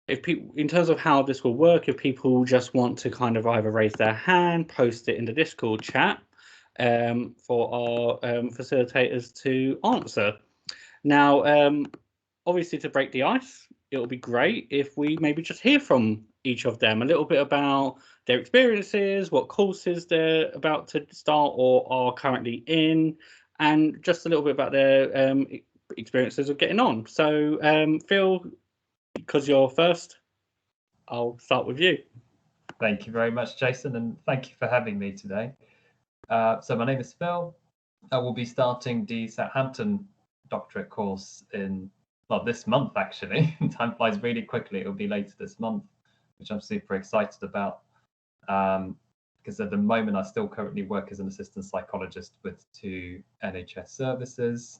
if people, in terms of how this will work, if people just want to kind of either raise their hand, post it in the Discord chat for our facilitators to answer. Now, obviously, to break the ice, it will be great if we maybe just hear from each of them a little bit about their experiences, what courses they're about to start or are currently in, and just a little bit about their experiences of getting on. So, Phil, because you're first, I'll start with you. Thank you very much, Jason, and thank you for having me today. So my name is Phil. I will be starting the Southampton doctorate course in, well, this month actually. Time flies really quickly. It'll be later this month, which I'm super excited about. Because at the moment I still currently work as an assistant psychologist with 2 NHS services.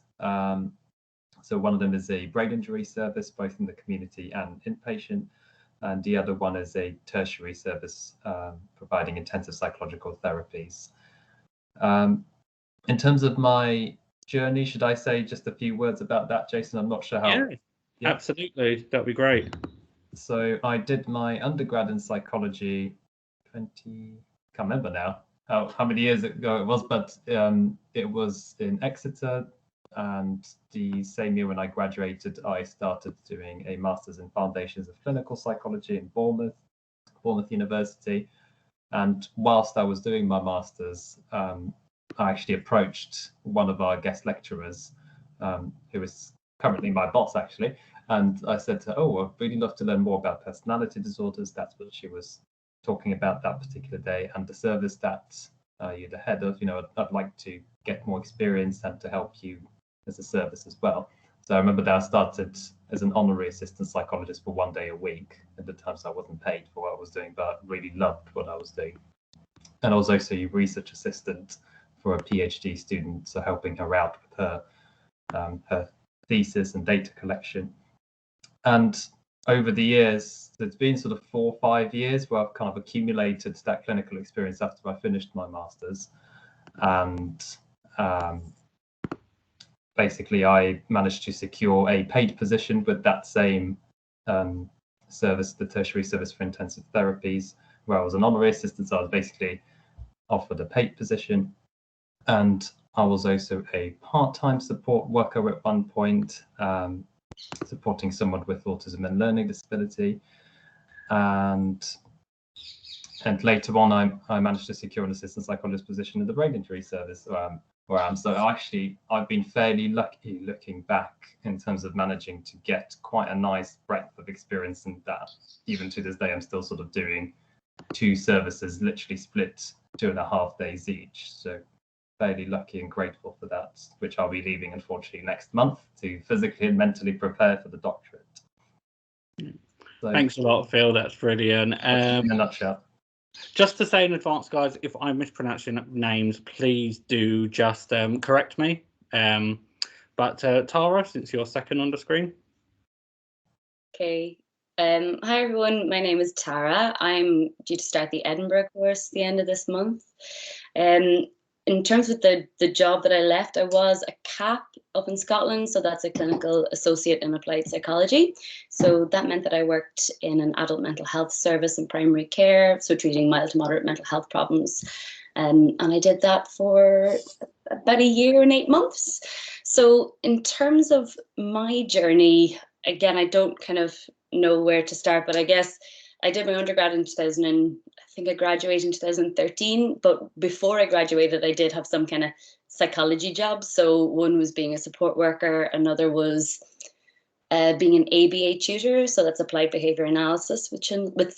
So one of them is a brain injury service, both in the community and inpatient, and the other one is a tertiary service providing intensive psychological therapies. In terms of my journey, should I say just a few words about that, Jason? I'm not sure how. Yeah, absolutely. That'd be great. So I did my undergrad in psychology can't remember now how many years ago it was, but it was in Exeter, and the same year when I graduated, I started doing a master's in Foundations of Clinical Psychology in Bournemouth University. And whilst I was doing my master's, I actually approached one of our guest lecturers, who is currently my boss actually, and I said to her, "Oh, I'd really love to learn more about personality disorders." That's what she was talking about that particular day, and the service that you're the head of, I'd like to get more experience and to help you as a service as well. So I remember that I started as an honorary assistant psychologist for 1 day a week at the time, so I wasn't paid for what I was doing, but really loved what I was doing. And I was also a research assistant for a PhD student, so helping her out with her thesis and data collection. And over the years, there's been sort of 4 or 5 years where I've kind of accumulated that clinical experience after I finished my master's. And basically, I managed to secure a paid position with that same service, the tertiary service for intensive therapies, where I was an honorary assistant. So I was basically offered a paid position. And I was also a part-time support worker at one point, supporting someone with autism and learning disability. And later on, I managed to secure an assistant psychologist position in the brain injury service where I am. So actually, I've been fairly lucky looking back in terms of managing to get quite a nice breadth of experience, and that even to this day, I'm still sort of doing 2 services, literally split 2.5 days each. So fairly lucky and grateful for that, which I'll be leaving, unfortunately, next month to physically and mentally prepare for the doctorate. So, thanks a lot, Phil. That's brilliant. In a nutshell. Just to say in advance, guys, if I mispronounce your names, please do just correct me. But Tara, since you're second on the screen. Okay. Hi, everyone. My name is Tara. I'm due to start the Edinburgh course at the end of this month. In terms of the job that I left, I was a CAP up in Scotland. So that's a clinical associate in applied psychology. So that meant that I worked in an adult mental health service in primary care, so treating mild to moderate mental health problems. And I did that for about 1 year and 8 months. So in terms of my journey, again, I don't kind of know where to start, but I guess I did my undergrad in 2000, and I think I graduated in 2013. But before I graduated, I did have some kind of psychology jobs. So one was being a support worker, another was being an ABA tutor, so that's applied behavior analysis with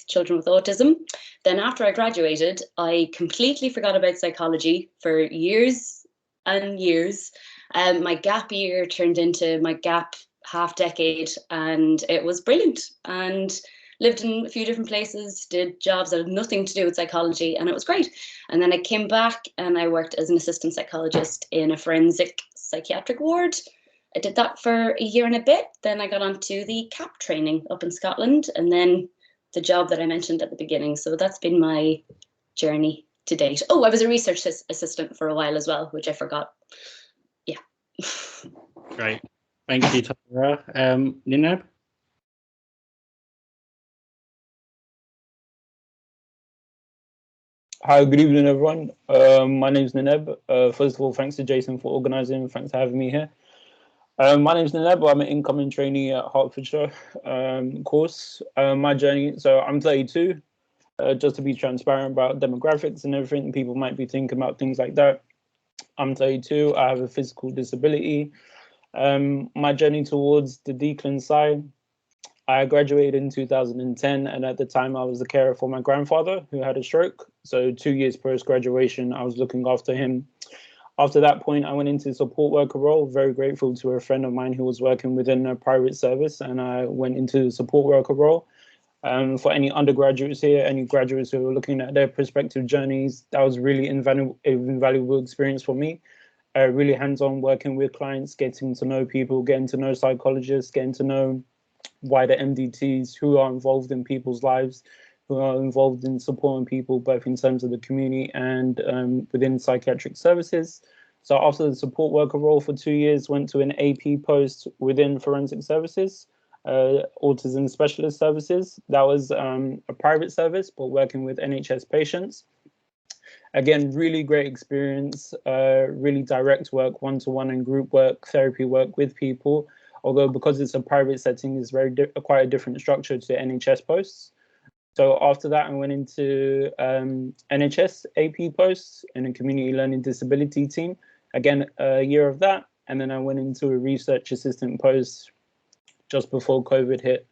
children with autism. Then after I graduated, I completely forgot about psychology for years and years. My gap year turned into my gap half decade, and it was brilliant. And lived in a few different places, did jobs that had nothing to do with psychology, and it was great. And then I came back and I worked as an assistant psychologist in a forensic psychiatric ward. I did that for 1 year and a bit. Then I got onto the CAP training up in Scotland, and then the job that I mentioned at the beginning. So that's been my journey to date. Oh, I was a research assistant for a while as well, which I forgot. Yeah. Great. Thank you, Tara. Ninab? Hi, good evening, everyone. My name's Nineb. First of all, thanks to Jason for organising. Thanks for having me here. My name's Nineb. I'm an incoming trainee at Hertfordshire course. My journey, so I'm 32. Just to be transparent about demographics and everything, people might be thinking about things like that. I'm 32. I have a physical disability. My journey towards the DCLIN side, I graduated in 2010, and at the time I was the carer for my grandfather who had a stroke. So 2 years post-graduation, I was looking after him. After that point, I went into the support worker role, very grateful to a friend of mine who was working within a private service, and I went into the support worker role. For any undergraduates here, any graduates who are looking at their prospective journeys, that was really invaluable experience for me. Really hands-on working with clients, getting to know people, getting to know psychologists, getting to know wider MDTs who are involved in people's lives, who are involved in supporting people, both in terms of the community and within psychiatric services. So after the support worker role for 2 years, went to an AP post within forensic services, autism specialist services. That was a private service, but working with NHS patients. Again, really great experience, really direct work, one-to-one and group work, therapy work with people. Although because it's a private setting, it's quite a different structure to NHS posts. So after that, I went into NHS AP posts in a community learning disability team. Again, a year of that. And then I went into a research assistant post just before COVID hit.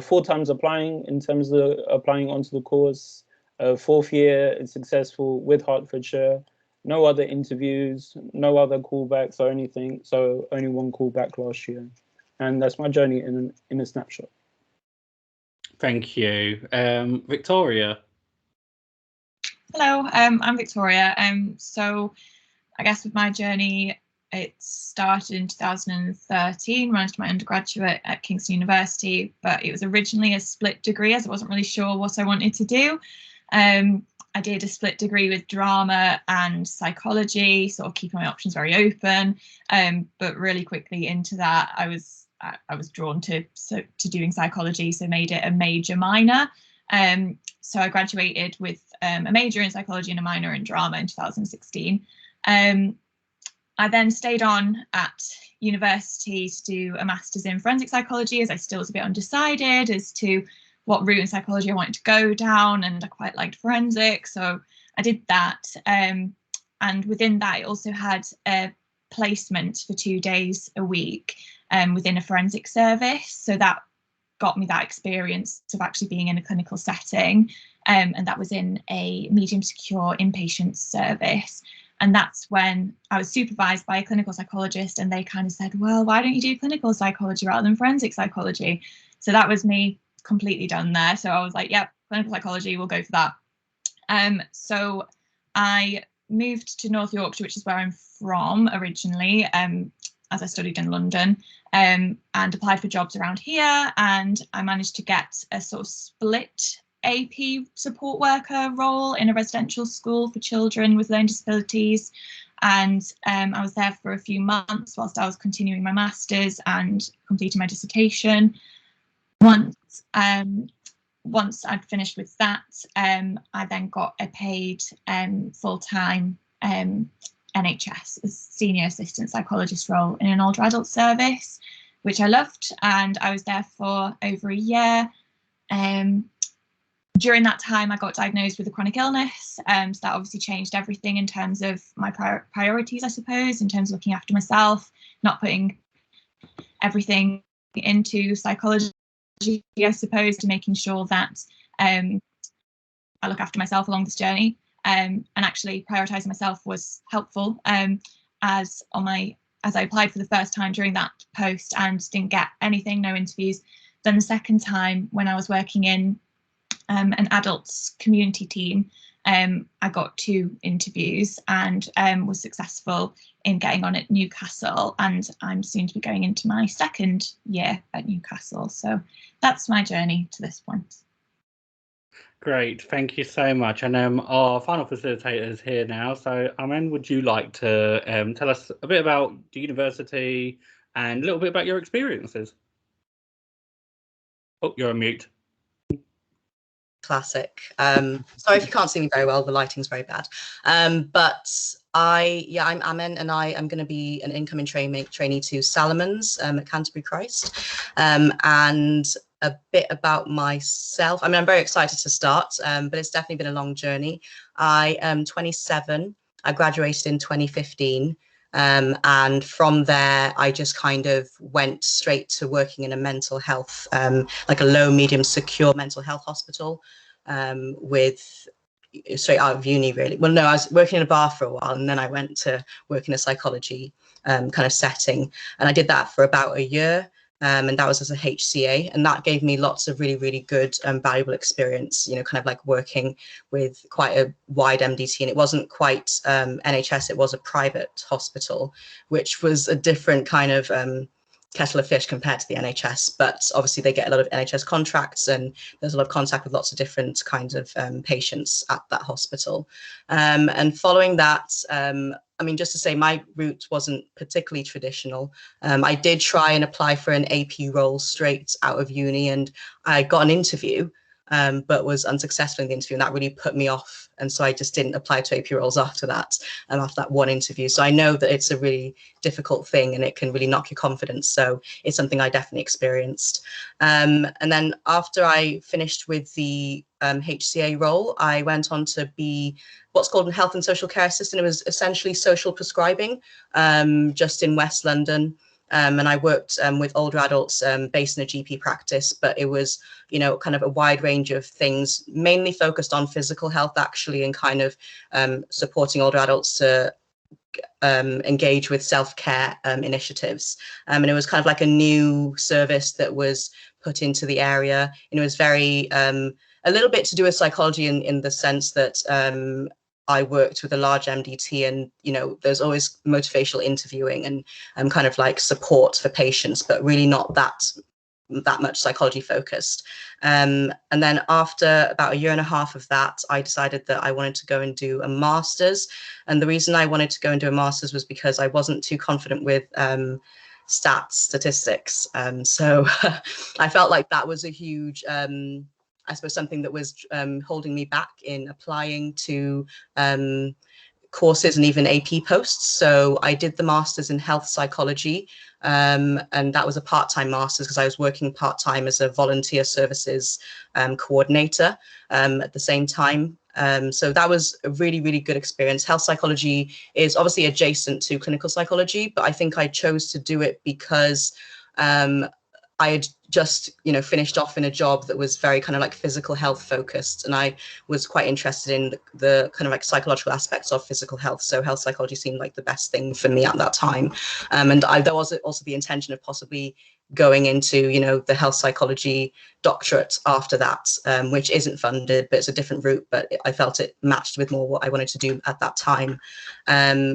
4 times applying in terms of applying onto the course. 4th year, it's successful with Hertfordshire. No other interviews, no other callbacks or anything. So only 1 callback last year. And that's my journey in a snapshot. Thank you. Victoria. Hello, I'm Victoria. So I guess with my journey, it started in 2013 when I did my undergraduate at Kingston University, but it was originally a split degree as I wasn't really sure what I wanted to do. I did a split degree with drama and psychology, sort of keeping my options very open. But really quickly into that, I was drawn to doing psychology, so made it a major minor. So I graduated with a major in psychology and a minor in drama in 2016. I then stayed on at university to do a master's in forensic psychology, as I still was a bit undecided as to what route in psychology I wanted to go down, and I quite liked forensics, so I did that. And within that, I also had a placement for 2 days a week within a forensic service, so that got me that experience of actually being in a clinical setting, and that was in a medium secure inpatient service. And that's when I was supervised by a clinical psychologist, and they kind of said, well, why don't you do clinical psychology rather than forensic psychology? So that was me completely done there. So I was like, yep, clinical psychology, we'll go for that. So I moved to North Yorkshire, which is where I'm from originally, as I studied in London, and applied for jobs around here. And I managed to get a sort of split AP support worker role in a residential school for children with learning disabilities. And I was there for a few months whilst I was continuing my master's and completing my dissertation. Once I'd finished with that, I then got a paid full-time NHS senior assistant psychologist role in an older adult service, which I loved, and I was there for over a year. During that time, I got diagnosed with a chronic illness, so that obviously changed everything in terms of my priorities, I suppose, in terms of looking after myself, not putting everything into psychology, I suppose, to making sure that I look after myself along this journey. And actually prioritising myself was helpful, as I applied for the first time during that post and didn't get anything, no interviews. Then the second time, when I was working in an adults community team, I got 2 interviews and was successful in getting on at Newcastle, and I'm soon to be going into my 2nd year at Newcastle. So that's my journey to this point. Great, thank you so much. And our final facilitator is here now. So Amen, would you like to tell us a bit about the university and a little bit about your experiences? Oh, you're on mute. Classic. Sorry if you can't see me very well, the lighting's very bad. But I'm Amen, and I am going to be an incoming trainee to Salomons at Canterbury Christ. And a bit about myself. I mean, I'm very excited to start, but it's definitely been a long journey. I am 27. I graduated in 2015. And from there, I just kind of went straight to working in a mental health, like a low, medium, secure mental health hospital, with straight out of uni, really. Well, no, I was working in a bar for a while, and then I went to work in a psychology kind of setting. And I did that for about a year. And that was as a HCA, and that gave me lots of really, really good valuable experience, you know, kind of like working with quite a wide MDT. And it wasn't quite NHS, it was a private hospital, which was a different kind of kettle of fish compared to the NHS. But obviously they get a lot of NHS contracts, and there's a lot of contact with lots of different kinds of patients at that hospital. And following that, I mean, just to say, my route wasn't particularly traditional. I did try and apply for an AP role straight out of uni, and I got an interview, but was unsuccessful in the interview, and that really put me off. And so I just didn't apply to AP roles after that, after that one interview. So I know that it's a really difficult thing, and it can really knock your confidence. So it's something I definitely experienced. And then after I finished with the HCA role, I went on to be what's called a health and social care assistant. It was essentially social prescribing, just in West London. And I worked with older adults based in a GP practice, but it was, you know, kind of a wide range of things, mainly focused on physical health, actually, and kind of supporting older adults to engage with self-care initiatives. And it was kind of like a new service that was put into the area. And it was very, a little bit to do with psychology in the sense that I worked with a large MDT, and, you know, there's always motivational interviewing and kind of like support for patients, but really not that much psychology focused. And then after about a year and a half of that, I decided that I wanted to go and do a master's. And the reason I wanted to go and do a master's was because I wasn't too confident with statistics. So I felt like that was a huge, I suppose, something that was holding me back in applying to courses and even AP posts. So I did the master's in health psychology, and that was a part-time master's because I was working part-time as a volunteer services coordinator at the same time. So that was a really, really good experience. Health psychology is obviously adjacent to clinical psychology, but I think I chose to do it because I had just, you know, finished off in a job that was very kind of like physical health focused, and I was quite interested in the kind of like psychological aspects of physical health. So health psychology seemed like the best thing for me at that time. And there was also the intention of possibly going into, you know, the health psychology doctorate after that, which isn't funded, but it's a different route, but I felt it matched with more what I wanted to do at that time.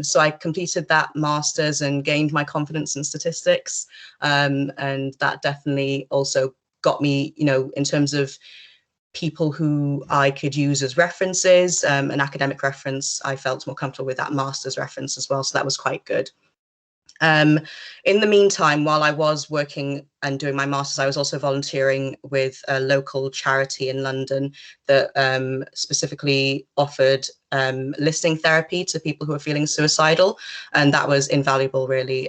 So I completed that master's and gained my confidence in statistics. And that definitely also got me, you know, in terms of people who I could use as references, an academic reference, I felt more comfortable with that master's reference as well. So that was quite good. In the meantime, while I was working and doing my master's, I was also volunteering with a local charity in London that specifically offered listening therapy to people who are feeling suicidal. And that was invaluable, really.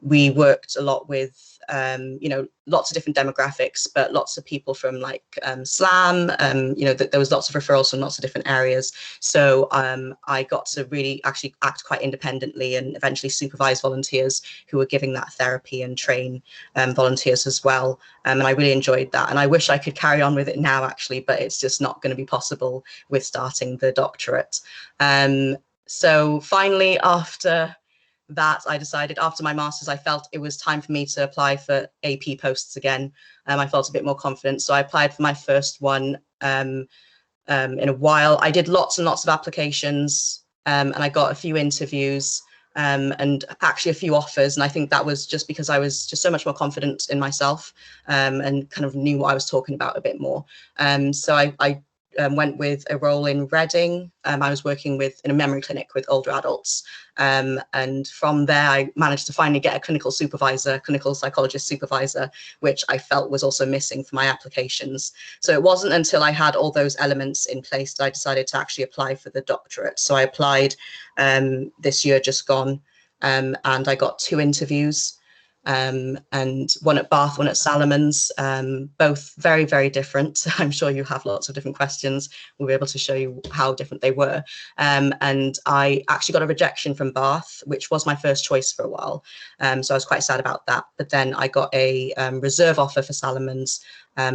We worked a lot with, you know, lots of different demographics, but lots of people from like SLAM, you know, there was lots of referrals from lots of different areas. So I got to really actually act quite independently and eventually supervise volunteers who were giving that therapy and train volunteers as well. And I really enjoyed that. And I wish I could carry on with it now, actually, but it's just not going to be possible with starting the doctorate. So finally, after that, I decided after my master's, I felt it was time for me to apply for AP posts again. I felt a bit more confident. So I applied for my first one in a while. I did lots and lots of applications, and I got a few interviews and actually a few offers. And I think that was just because I was just so much more confident in myself and kind of knew what I was talking about a bit more. So I went with a role in Reading. I was working in a memory clinic with older adults. And from there, I managed to finally get a clinical psychologist supervisor, which I felt was also missing for my applications. So it wasn't until I had all those elements in place that I decided to actually apply for the doctorate. So I applied this year just gone, and I got 2 interviews. And one at Bath, one at Salomons, both very, very different. I'm sure you have lots of different questions. We'll be able to show you how different they were. And I actually got a rejection from Bath, which was my first choice for a while. So I was quite sad about that. But then I got a reserve offer for Salomons,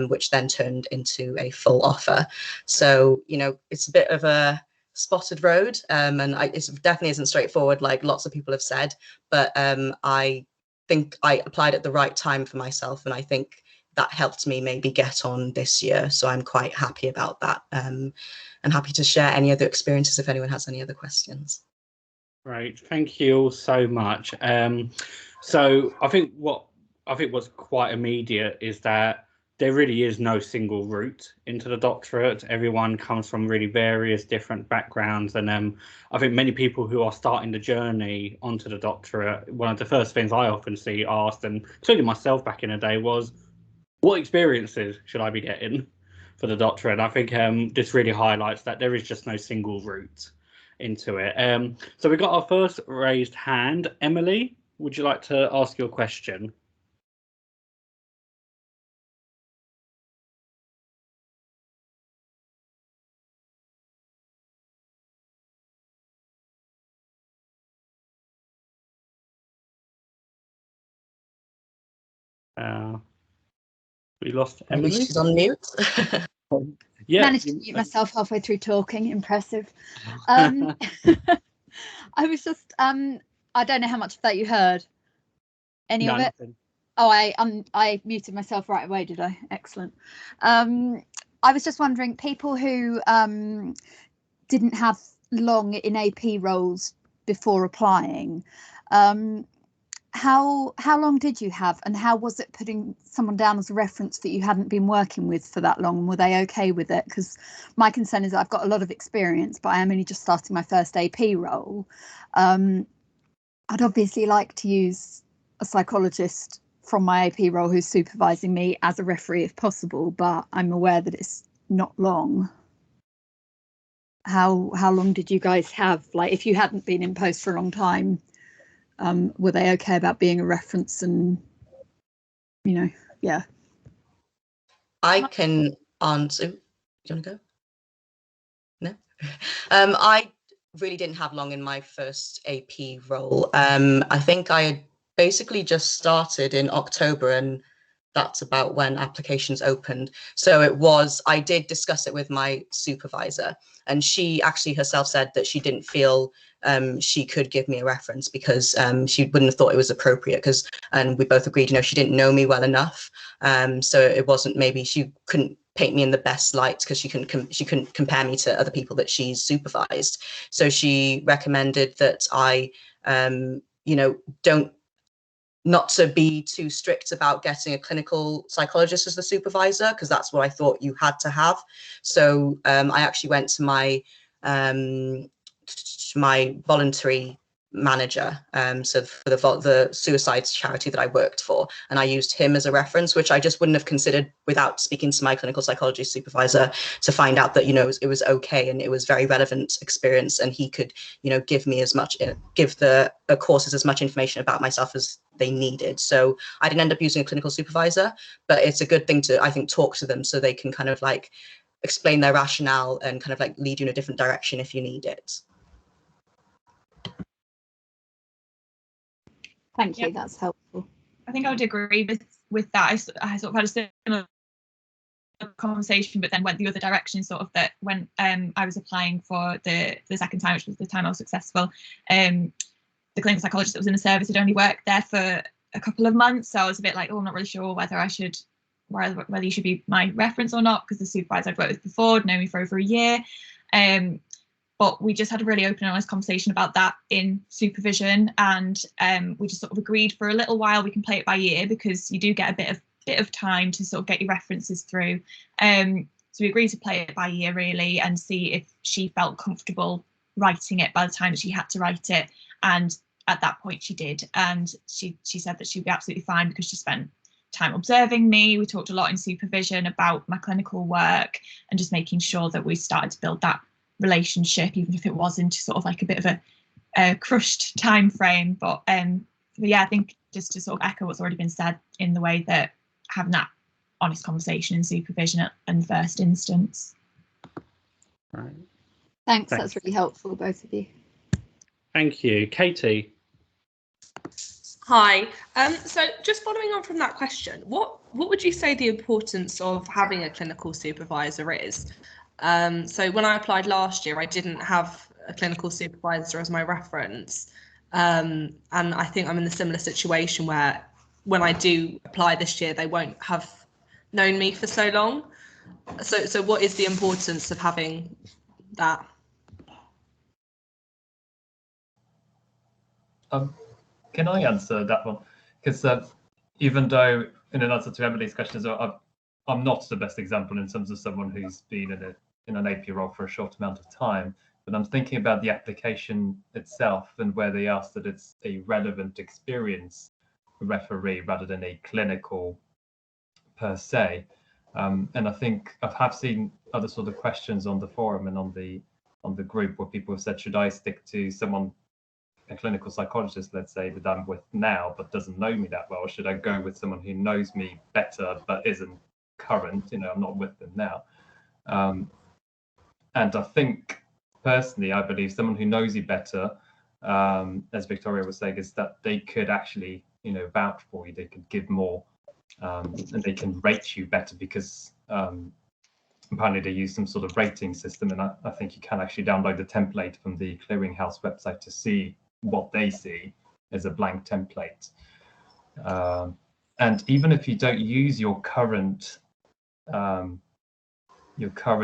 which then turned into a full offer. So, you know, it's a bit of a spotted road, and it definitely isn't straightforward, like lots of people have said. But I think I applied at the right time for myself, and I think that helped me maybe get on this year. So I'm quite happy about that, and happy to share any other experiences if anyone has any other questions. Great, thank you all so much. So I think what's quite immediate is that there really is no single route into the doctorate. Everyone comes from really various different backgrounds, and I think many people who are starting the journey onto the doctorate, one of the first things I often see asked, and including myself back in the day, was what experiences should I be getting for the doctorate? And I think this really highlights that there is just no single route into it. So we got our first raised hand. Emily, would you like to ask your question? We lost Emily. Maybe she's on mute. Yeah, managed to mute myself halfway through talking. Impressive. I was just I don't know how much of that you heard. Any of it? Nothing. Oh, I muted myself right away, did I? Excellent. I was just wondering, people who didn't have long in AP roles before applying, how long did you have, and how was it putting someone down as a reference that you hadn't been working with for that long, and were they okay with it? Because my concern is that I've got a lot of experience, but I am only just starting my first AP role. I'd obviously like to use a psychologist from my AP role who's supervising me as a referee if possible, but I'm aware that it's not long. How long did you guys have? Like, if you hadn't been in post for a long time, were they okay about being a reference? And, you know, yeah. I can answer. Do you want to go? No. I really didn't have long in my first AP role. I think I had basically just started in October, and that's about when applications opened. So I did discuss it with my supervisor, and she actually herself said that she didn't feel she could give me a reference because she wouldn't have thought it was appropriate, and we both agreed, you know, she didn't know me well enough. So it wasn't, maybe she couldn't paint me in the best light because she couldn't compare me to other people that she's supervised. So she recommended that I, you know, not to be too strict about getting a clinical psychologist as the supervisor, because that's what I thought you had to have. So I actually went to my voluntary manager, so for the suicide charity that I worked for, and I used him as a reference, which I just wouldn't have considered without speaking to my clinical psychology supervisor to find out that, you know, it was okay and it was very relevant experience, and he could, you know, give the courses as much information about myself as they needed. So I didn't end up using a clinical supervisor, but it's a good thing to, I think, talk to them so they can kind of like explain their rationale and kind of like lead you in a different direction if you need it. Thank you, that's helpful. I think I would agree with that. I sort of had a similar conversation, but then went the other direction, sort of, that when I was applying for the second time, which was the time I was successful, the clinical psychologist that was in the service had only worked there for a couple of months, so I was a bit like, oh, I'm not really sure whether you should be my reference or not, because the supervisor I'd worked with before had known me for over a year. But we just had a really open and honest conversation about that in supervision, and we just sort of agreed for a little while we can play it by ear, because you do get a bit of time to sort of get your references through. So we agreed to play it by ear really and see if she felt comfortable writing it by the time that she had to write it. And at that point she did, and she said that she'd be absolutely fine because she spent time observing me. We talked a lot in supervision about my clinical work and just making sure that we started to build that relationship, even if it was into sort of like a bit of a crushed time frame. But yeah, I think just to sort of echo what's already been said in the way that having that honest conversation in supervision in the first instance. Right. Thanks, that's really helpful, both of you. Thank you. Katie. Hi. So just following on from that question, what would you say the importance of having a clinical supervisor is? So when I applied last year, I didn't have a clinical supervisor as my reference. And I think I'm in a similar situation where when I do apply this year, they won't have known me for so long. So what is the importance of having that? Can I answer that one? Because even though, in an answer to Emily's questions, I'm not the best example in terms of someone who's been in an AP role for a short amount of time, but I'm thinking about the application itself and where they ask that it's a relevant experience referee rather than a clinical per se. And I think I have seen other sort of questions on the forum and on the group where people have said, should I stick to someone, a clinical psychologist, let's say, that I'm with now but doesn't know me that well, or should I go with someone who knows me better but isn't current? I'm not with them now. And I think personally, I believe someone who knows you better, as Victoria was saying, is that they could actually vouch for you, they could give more, and they can rate you better because apparently they use some sort of rating system, and I think you can actually download the template from the Clearinghouse website to see what they see as a blank template. And even if you don't use your current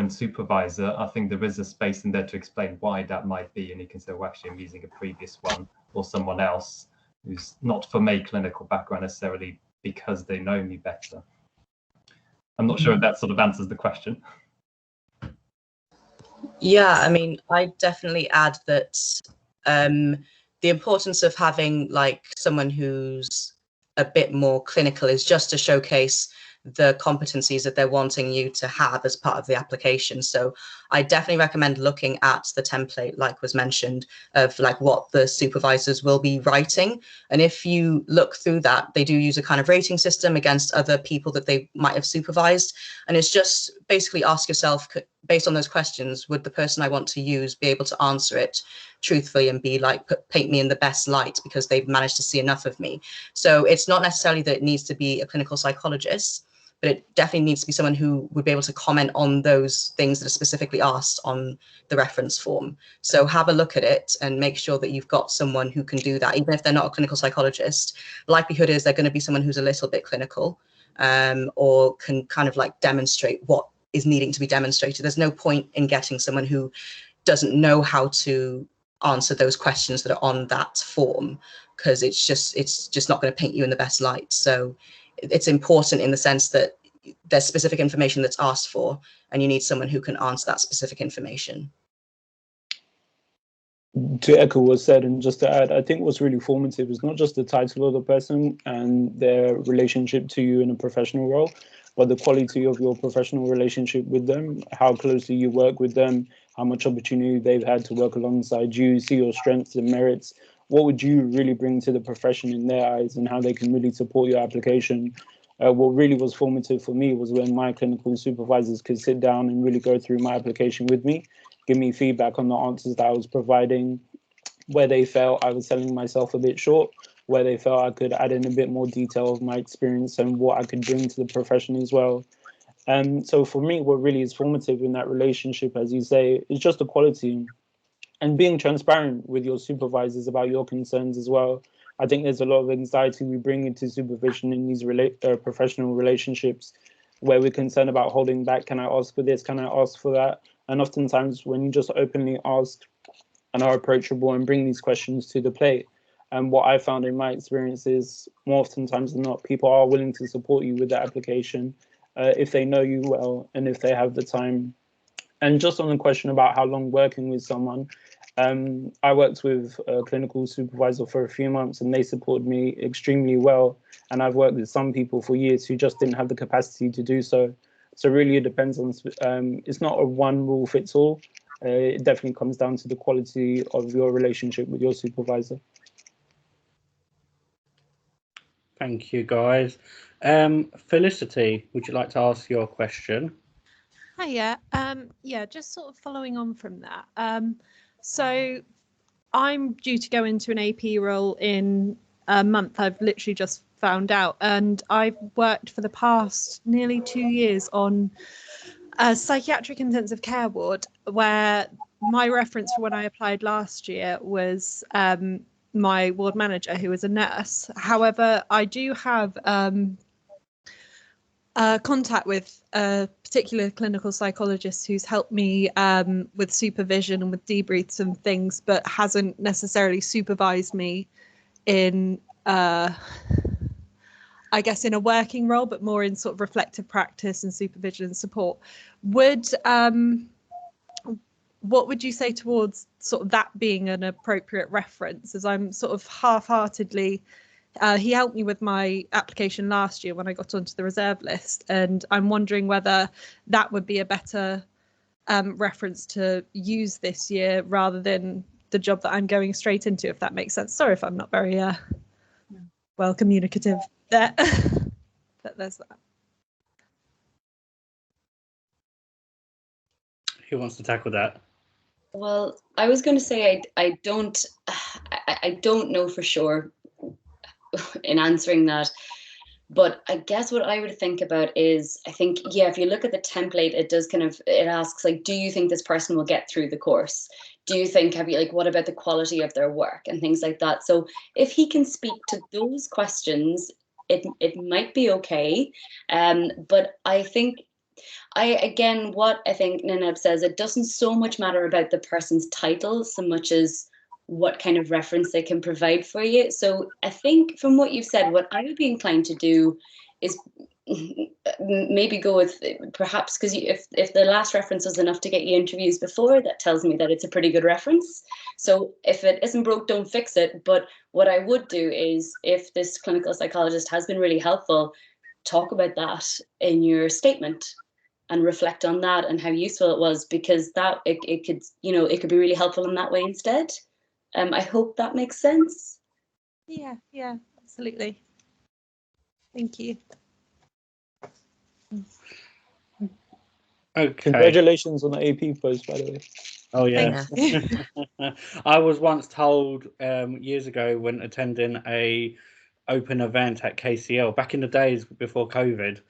supervisor, I think there is a space in there to explain why that might be, and you can say, well, actually I'm using a previous one or someone else who's not from a clinical background necessarily because they know me better. I'm not sure if that sort of answers the question. Yeah, I mean, I definitely add that the importance of having like someone who's a bit more clinical is just to showcase the competencies that they're wanting you to have as part of the application. So I definitely recommend looking at the template, like was mentioned, of like what the supervisors will be writing. And if you look through that, they do use a kind of rating system against other people that they might have supervised. And it's just basically ask yourself, based on those questions, would the person I want to use be able to answer it truthfully and be like, paint me in the best light because they've managed to see enough of me. So it's not necessarily that it needs to be a clinical psychologist, but it definitely needs to be someone who would be able to comment on those things that are specifically asked on the reference form. So have a look at it and make sure that you've got someone who can do that. Even if they're not a clinical psychologist, likelihood is they're going to be someone who's a little bit clinical, or can kind of like demonstrate what is needing to be demonstrated. There's no point in getting someone who doesn't know how to answer those questions that are on that form, because it's just not going to paint you in the best light. So it's important in the sense that there's specific information that's asked for, and you need someone who can answer that specific information. To echo what's said, and just to add, I think what's really formative is not just the title of the person and their relationship to you in a professional role, but the quality of your professional relationship with them, how closely you work with them, how much opportunity they've had to work alongside you, see your strengths and merits. What would you really bring to the profession in their eyes, and how they can really support your application? What really was formative for me was when my clinical supervisors could sit down and really go through my application with me, give me feedback on the answers that I was providing, where they felt I was selling myself a bit short, where they felt I could add in a bit more detail of my experience and what I could bring to the profession as well. So for me, what really is formative in that relationship, as you say, is just the quality and being transparent with your supervisors about your concerns as well. I think there's a lot of anxiety we bring into supervision in these professional relationships, where we're concerned about holding back. Can I ask for this? Can I ask for that? And oftentimes when you just openly ask and are approachable and bring these questions to the plate, and what I found in my experience is more oftentimes than not, people are willing to support you with the application if they know you well and if they have the time. And just on the question about how long working with someone, I worked with a clinical supervisor for a few months and they supported me extremely well. And I've worked with some people for years who just didn't have the capacity to do so. So really it depends on, it's not a one rule fits all. It definitely comes down to the quality of your relationship with your supervisor. Thank you, guys. Felicity, would you like to ask your question? Hiya. Yeah, just sort of following on from that. So I'm due to go into an AP role in a month. I've literally just found out, and I've worked for the past nearly 2 years on a psychiatric intensive care ward, where my reference for when I applied last year was my ward manager, who was a nurse. However, I do have contact with a particular clinical psychologist who's helped me with supervision and with debriefs and things, but hasn't necessarily supervised me in, I guess, in a working role, but more in sort of reflective practice and supervision and support. What would you say towards sort of that being an appropriate reference? As I'm sort of half-heartedly, he helped me with my application last year when I got onto the reserve list, and I'm wondering whether that would be a better reference to use this year rather than the job that I'm going straight into, if that makes sense. Sorry if I'm not very well communicative there. But there's that. Who wants to tackle that? Well, I was going to say I don't know for sure in answering that, but I guess what I would think about is, I think, yeah, if you look at the template, it does kind of, it asks like, do you think this person will get through the course? Do you think, what about the quality of their work and things like that? So if he can speak to those questions, it might be okay. But I think, what I think Nineb says, it doesn't so much matter about the person's title so much as what kind of reference they can provide for you. So I think from what you've said, what I would be inclined to do is maybe go with, perhaps, because if the last reference was enough to get you interviews before, that tells me that it's a pretty good reference. So if it isn't broke, don't fix it. But what I would do is, if this clinical psychologist has been really helpful, talk about that in your statement and reflect on that and how useful it was, because that it could, it could be really helpful in that way instead. I hope that makes sense. Yeah, absolutely. Thank you. Okay. Congratulations on the AP post, by the way. Oh yeah. Thank I was once told years ago when attending a open event at KCL back in the days before COVID,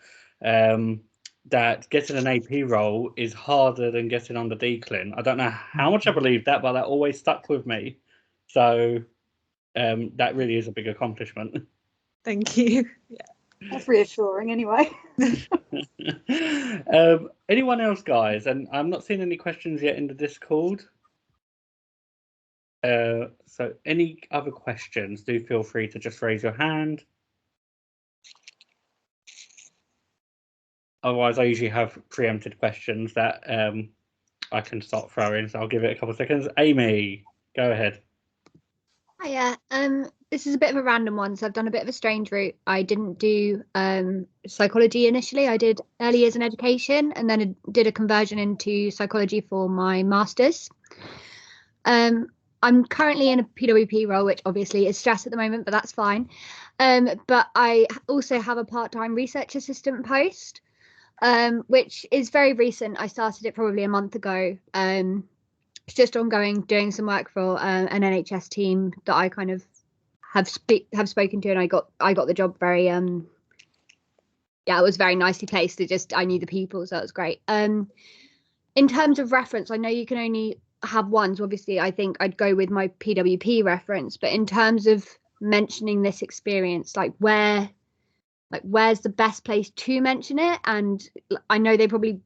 that getting an AP role is harder than getting on the DCLIN. I don't know how much I believe that, but that always stuck with me. So that really is a big accomplishment. Thank you. Yeah. That's reassuring anyway. Anyone else, guys? And I'm not seeing any questions yet in the Discord. So any other questions, do feel free to just raise your hand. Otherwise, I usually have preempted questions that I can start throwing, so I'll give it a couple of seconds. Amy, go ahead. Hiya. This is a bit of a random one, so I've done a bit of a strange route. I didn't do psychology initially. I did early years in education, and then I did a conversion into psychology for my master's. I'm currently in a PWP role, which obviously is stress at the moment, but that's fine. But I also have a part-time research assistant post, which is very recent. I started it probably a month ago. It's just ongoing, doing some work for an NHS team that I kind of have spoken to, and I got the job very it was very nicely placed. I knew the people, so it was great. In terms of reference, I know you can only have one, so obviously I think I'd go with my PWP reference, but in terms of mentioning this experience, where's the best place to mention it? And I know they probably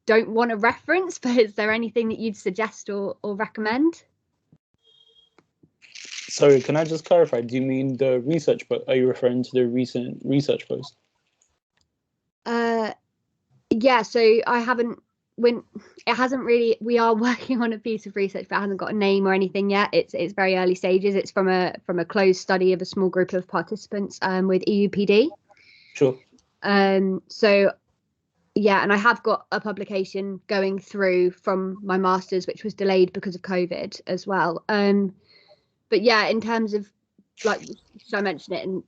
don't want a reference, but is there anything that you'd suggest or recommend? Sorry, can I just clarify? Do you mean the research, but are you referring to the recent research post? Yeah, so I haven't, when it hasn't really, we are working on a piece of research, but it hasn't got a name or anything yet. It's very early stages. It's from a closed study of a small group of participants with EUPD. Sure. So yeah, and I have got a publication going through from my master's, which was delayed because of COVID as well. But yeah, in terms of, like, should I mention it? And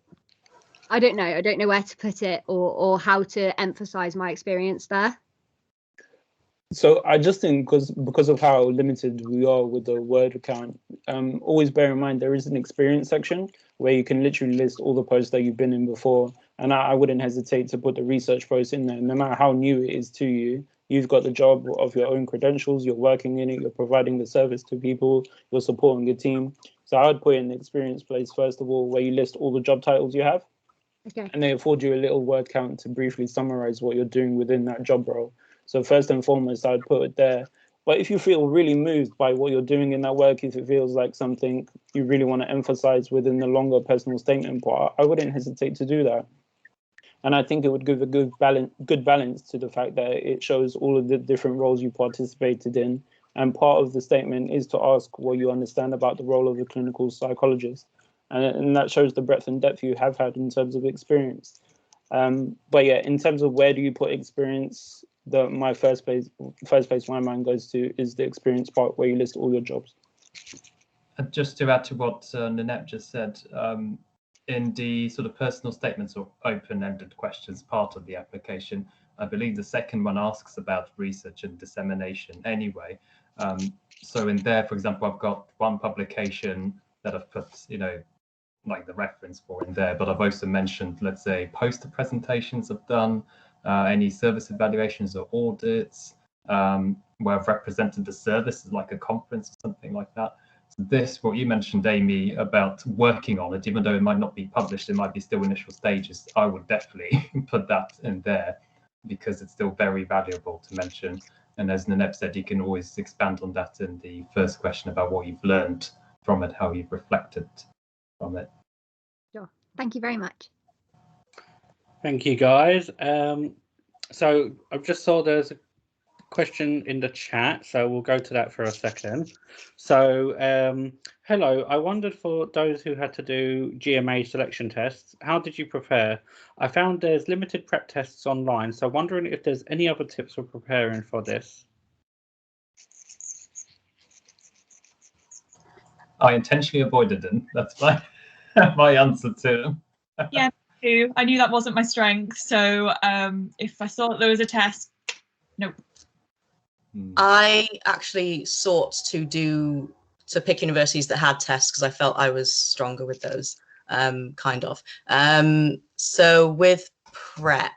I don't know where to put it or how to emphasize my experience there. So I just think because of how limited we are with the word count, always bear in mind there is an experience section where you can literally list all the posts that you've been in before. And I wouldn't hesitate to put the research post in there. No matter how new it is to you, you've got the job of your own credentials, you're working in it, you're providing the service to people, you're supporting a team. So I would put in the experience place, first of all, where you list all the job titles you have. Okay. And they afford you a little word count to briefly summarize what you're doing within that job role. So first and foremost, I'd put it there. But if you feel really moved by what you're doing in that work, if it feels like something you really want to emphasize within the longer personal statement part, I wouldn't hesitate to do that. And I think it would give a good balance to the fact that it shows all of the different roles you participated in. And part of the statement is to ask what you understand about the role of a clinical psychologist. And that shows the breadth and depth you have had in terms of experience. But yeah, in terms of where do you put experience, my first place my mind goes to is the experience part where you list all your jobs. And just to add to what Nanette just said, in the sort of personal statements or open-ended questions part of the application, I believe the second one asks about research and dissemination anyway. So in there, for example, I've got one publication that I've put, like the reference for in there, but I've also mentioned, let's say, poster presentations I've done, any service evaluations or audits, where I've represented the service like a conference or something like that. So this, what you mentioned, Amy, about working on it, even though it might not be published, it might be still initial stages, I would definitely put that in there because it's still very valuable to mention. And as Nanette said, you can always expand on that in the first question about what you've learned from it, how you've reflected from it. Sure. Thank you very much. Thank you, guys. So I just saw there's a question in the chat, so we'll go to that for a second. So hello, I wondered for those who had to do GMA selection tests, how did you prepare? I found there's limited prep tests online, so wondering if there's any other tips for preparing for this. I intentionally avoided them. That's my answer to them. Yeah, too. I knew that wasn't my strength, so if I saw that there was a test, nope. I actually sought to pick universities that had tests because I felt I was stronger with those, kind of. So with prep,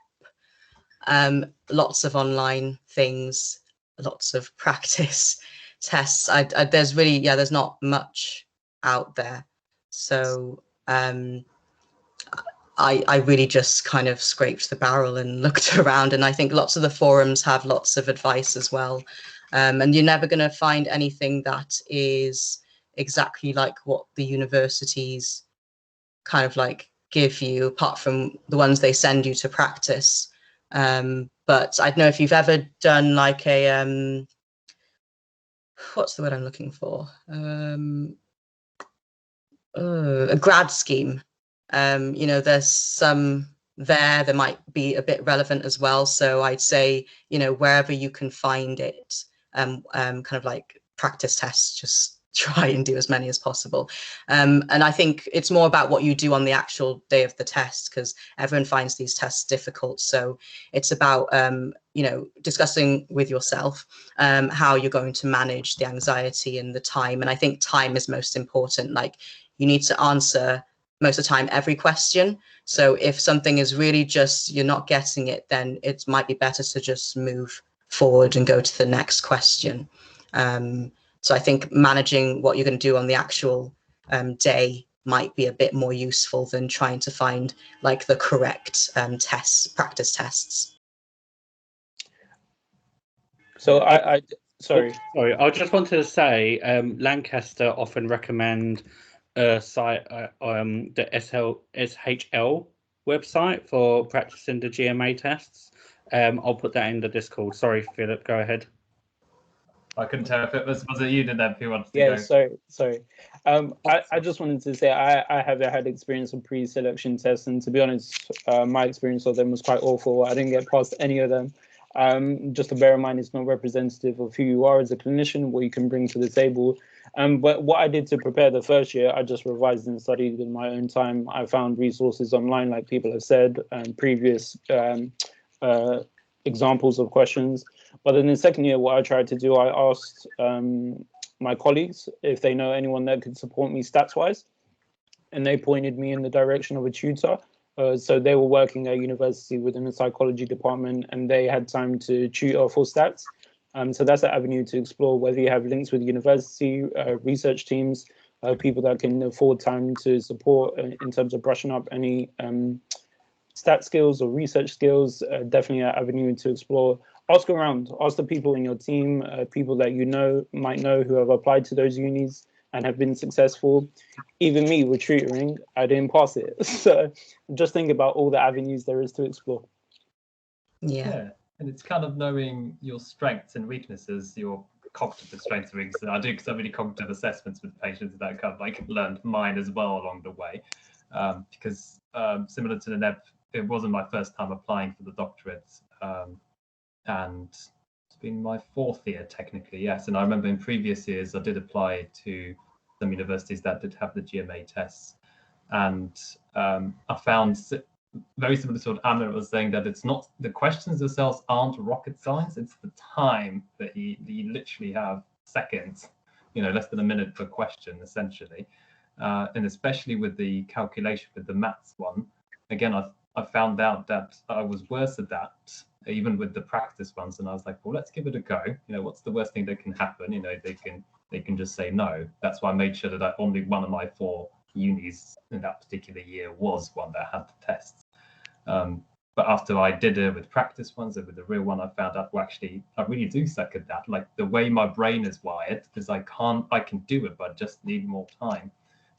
lots of online things, lots of practice tests. There's not much out there. So I really just kind of scraped the barrel and looked around, and I think lots of the forums have lots of advice as well. And you're never going to find anything that is exactly like what the universities kind of like give you, apart from the ones they send you to practice. But I don't know if you've ever done like a, what's the word I'm looking for? A grad scheme. There's some there might be a bit relevant as well. So I'd say, wherever you can find it, kind of like practice tests, just try and do as many as possible. And I think it's more about what you do on the actual day of the test, because everyone finds these tests difficult. So it's about, discussing with yourself how you're going to manage the anxiety and the time. And I think time is most important. Like, you need to answer most of the time every question. So if something is really just you're not getting it, then it might be better to just move forward and go to the next question. So I think managing what you're going to do on the actual day might be a bit more useful than trying to find like the correct practice tests. So sorry, I just wanted to say Lancaster often recommend site, the SHL website for practicing the GMA tests. I'll put that in the Discord. Sorry, Philip, go ahead. I couldn't tell if it was it you, Nineb, who wanted to Yeah, go? sorry. I just wanted to say I have had experience of pre-selection tests, and to be honest, my experience of them was quite awful. I didn't get past any of them. Just to bear in mind, it's not representative of who you are as a clinician, what you can bring to the table. But what I did to prepare the first year, I just revised and studied in my own time. I found resources online, like people have said, and previous examples of questions. But in the second year, what I tried to do, I asked my colleagues if they know anyone that could support me stats-wise, and they pointed me in the direction of a tutor. So they were working at university within the psychology department, and they had time to tutor for stats. So that's an avenue to explore, whether you have links with university, research teams, people that can afford time to support in terms of brushing up any stat skills or research skills, definitely an avenue to explore. Ask around, ask the people in your team, people that you might know who have applied to those unis and have been successful. Even me with tutoring, I didn't pass it. So just think about all the avenues there is to explore. Yeah. And it's kind of knowing your strengths and weaknesses, your cognitive strengths and weaknesses. I do so many cognitive assessments with patients that kind of like learned mine as well along the way. Because similar to the NEB, it wasn't my first time applying for the doctorate. And it's been my fourth year technically, yes. And I remember in previous years, I did apply to some universities that did have the GMA tests. And I found very similar to what Anna was saying, that it's not, the questions themselves aren't rocket science, it's the time that you literally have seconds, less than a minute per question, essentially. And especially with the calculation, with the maths one, again, I found out that I was worse at that, even with the practice ones. And I was like, well, let's give it a go. What's the worst thing that can happen? They can just say no. That's why I made sure that only one of my 4 unis in that particular year was one that had the tests. But after I did it with practice ones and with the real one, I found out, well, actually, I really do suck at that. Like the way my brain is wired, because I can do it, but I just need more time.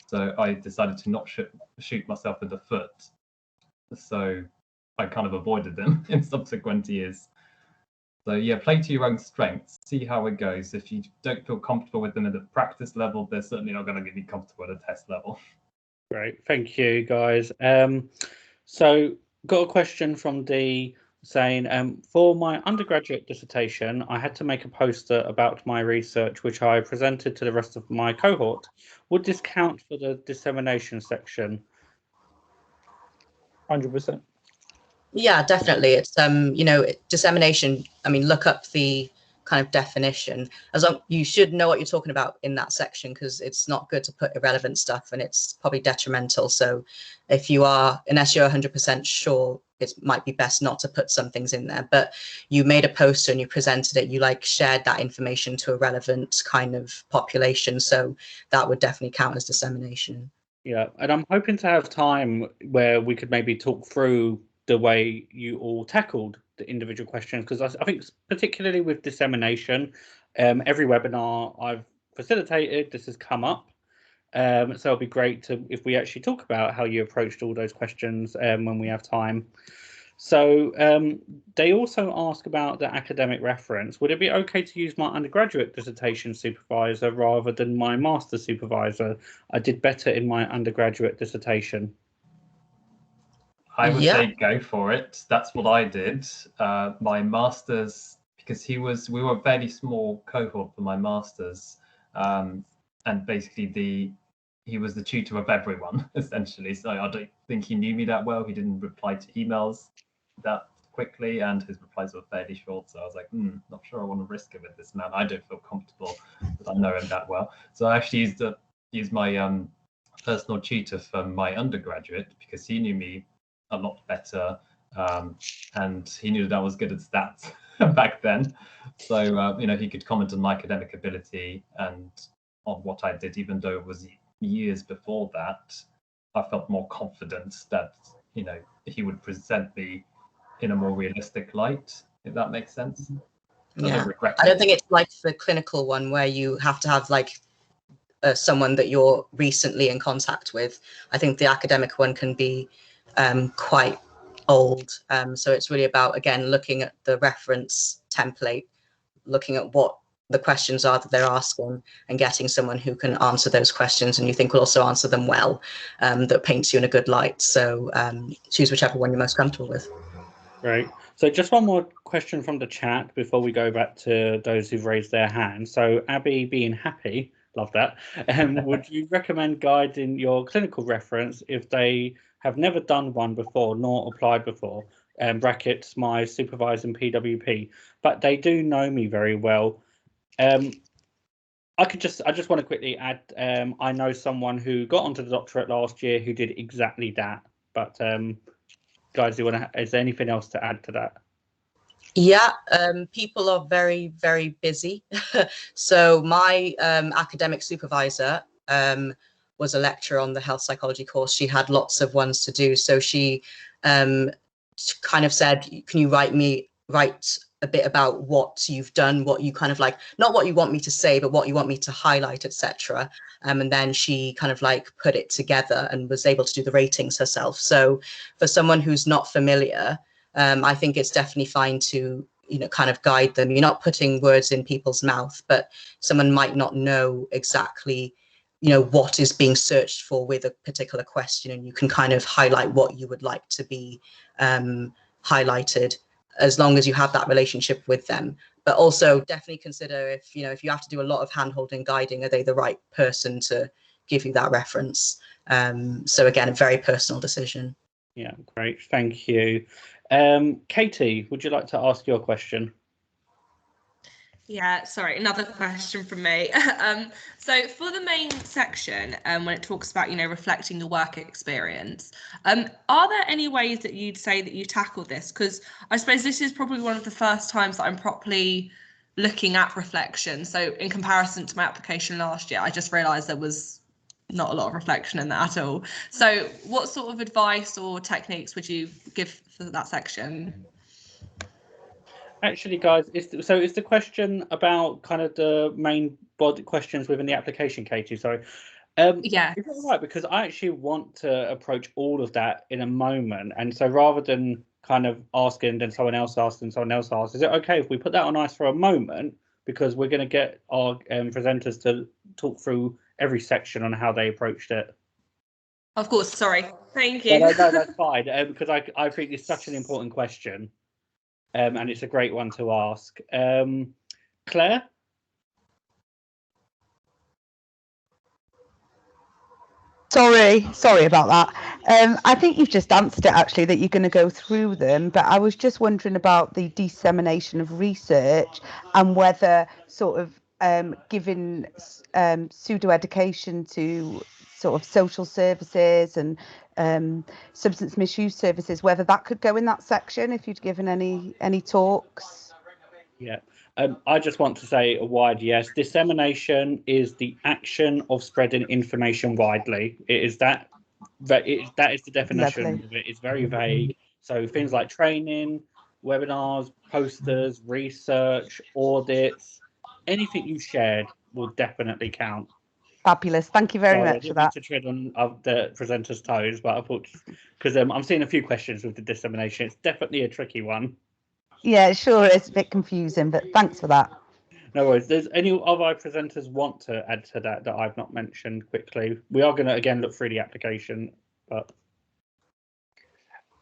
So I decided to not shoot myself in the foot. So I kind of avoided them in subsequent years. So yeah, play to your own strengths, see how it goes. If you don't feel comfortable with them at the practice level, they're certainly not going to get you comfortable at a test level. Great, thank you guys. So got a question from Dee saying, for my undergraduate dissertation, I had to make a poster about my research, which I presented to the rest of my cohort. Would this count for the dissemination section? 100%. Yeah, definitely. It's dissemination. I mean, look up the kind of definition. You should know what you're talking about in that section, because it's not good to put irrelevant stuff, and it's probably detrimental. So if you are, unless you're 100% sure, it might be best not to put some things in there. But you made a poster and you presented it, you shared that information to a relevant kind of population. So that would definitely count as dissemination. Yeah, and I'm hoping to have time where we could maybe talk through the way you all tackled the individual questions, because I think particularly with dissemination, every webinar I've facilitated, this has come up. So it'll be great if we actually talk about how you approached all those questions when we have time. So they also ask about the academic reference. Would it be okay to use my undergraduate dissertation supervisor rather than my master's supervisor? I did better in my undergraduate dissertation. I would say go for it. That's what I did. My master's, because we were a fairly small cohort for my master's, and basically he was the tutor of everyone, essentially. So I don't think he knew me that well. He didn't reply to emails that quickly, and his replies were fairly short. So I was like, not sure I want to risk it with this man. I don't feel comfortable that I know him that well. So I actually used my personal tutor for my undergraduate, because he knew me a lot better, and he knew that I was good at stats back then. So he could comment on my academic ability and on what I did, even though it was years before that. I felt more confident that he would present me in a more realistic light, if that makes sense. Yeah, I don't think it's like the clinical one where you have to have someone that you're recently in contact with. I think the academic one can be quite old. So it's really about, again, looking at the reference template, looking at what the questions are that they're asking, and getting someone who can answer those questions and you think will also answer them well, that paints you in a good light. So choose whichever one you're most comfortable with. Great. So just one more question from the chat before we go back to those who've raised their hand. So Abby being happy, love that. Would you recommend guiding your clinical reference if they have never done one before nor applied before? Brackets, my supervisor in PWP, but they do know me very well. I just want to quickly add, I know someone who got onto the doctorate last year who did exactly that, but guys, is there anything else to add to that? Yeah, people are very, very busy. So my academic supervisor was a lecturer on the health psychology course. She had lots of ones to do. So she kind of said, can you write a bit about what you've done, what you kind of like, not what you want me to say, but what you want me to highlight, etc. And then she kind of like put it together and was able to do the ratings herself. So for someone who's not familiar, I think it's definitely fine to, kind of guide them. You're not putting words in people's mouth, but someone might not know exactly, what is being searched for with a particular question, and you can kind of highlight what you would like to be highlighted, as long as you have that relationship with them. But also definitely consider if you have to do a lot of hand-holding guiding, are they the right person to give you that reference? So again, a very personal decision. Yeah, great. Thank you. Katie, would you like to ask your question? Yeah, sorry, another question from me. So for the main section, when it talks about, reflecting the work experience, are there any ways that you'd say that you tackle this? Because I suppose this is probably one of the first times that I'm properly looking at reflection. So in comparison to my application last year, I just realised there was not a lot of reflection in that at all. So what sort of advice or techniques would you give for that section? Actually, guys, is the question about kind of the main body questions within the application, Katie? Sorry. Yeah. Is that right? Because I actually want to approach all of that in a moment. And so rather than kind of asking, then someone else asks, and someone else asks, is it okay if we put that on ice for a moment? Because we're going to get our presenters to talk through every section on how they approached it. Of course, sorry. Thank you. No, that's fine. Because I think it's such an important question. And it's a great one to ask. Claire? Sorry about that. I think you've just answered it, actually, that you're going to go through them. But I was just wondering about the dissemination of research and whether sort of giving pseudo education to sort of social services and substance misuse services, whether that could go in that section if you'd given any talks. Yeah, I just want to say a wide yes. Dissemination is the action of spreading information widely. It is that is the definition Lovely. of it. It's very vague. So things like training, webinars, posters, research, audits, anything you shared will definitely count. Fabulous. Thank you very much for that. To tread on the presenter's toes, but I thought, because I'm seeing a few questions with the dissemination, it's definitely a tricky one. Yeah, sure, it's a bit confusing, but thanks for that. No worries. Does any of our presenters want to add to that I've not mentioned quickly? We are going to again look through the application, but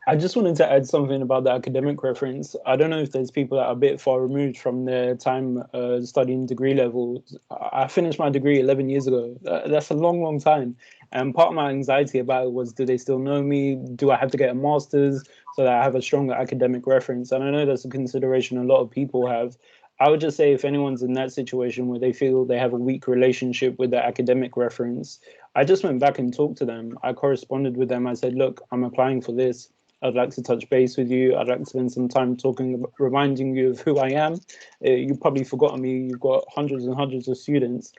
I just wanted to add something about the academic reference. I don't know if there's people that are a bit far removed from their time studying degree level. I finished my degree 11 years ago. That's a long time. And part of my anxiety about it was, do they still know me? Do I have to get a master's so that I have a stronger academic reference? And I know that's a consideration a lot of people have. I would just say if anyone's in that situation where they feel they have a weak relationship with their academic reference, I just went back and talked to them. I corresponded with them. I said, look, I'm applying for this. I'd like to touch base with you. I'd like to spend some time talking, reminding you of who I am. You've probably forgotten me. You've got hundreds and hundreds of students.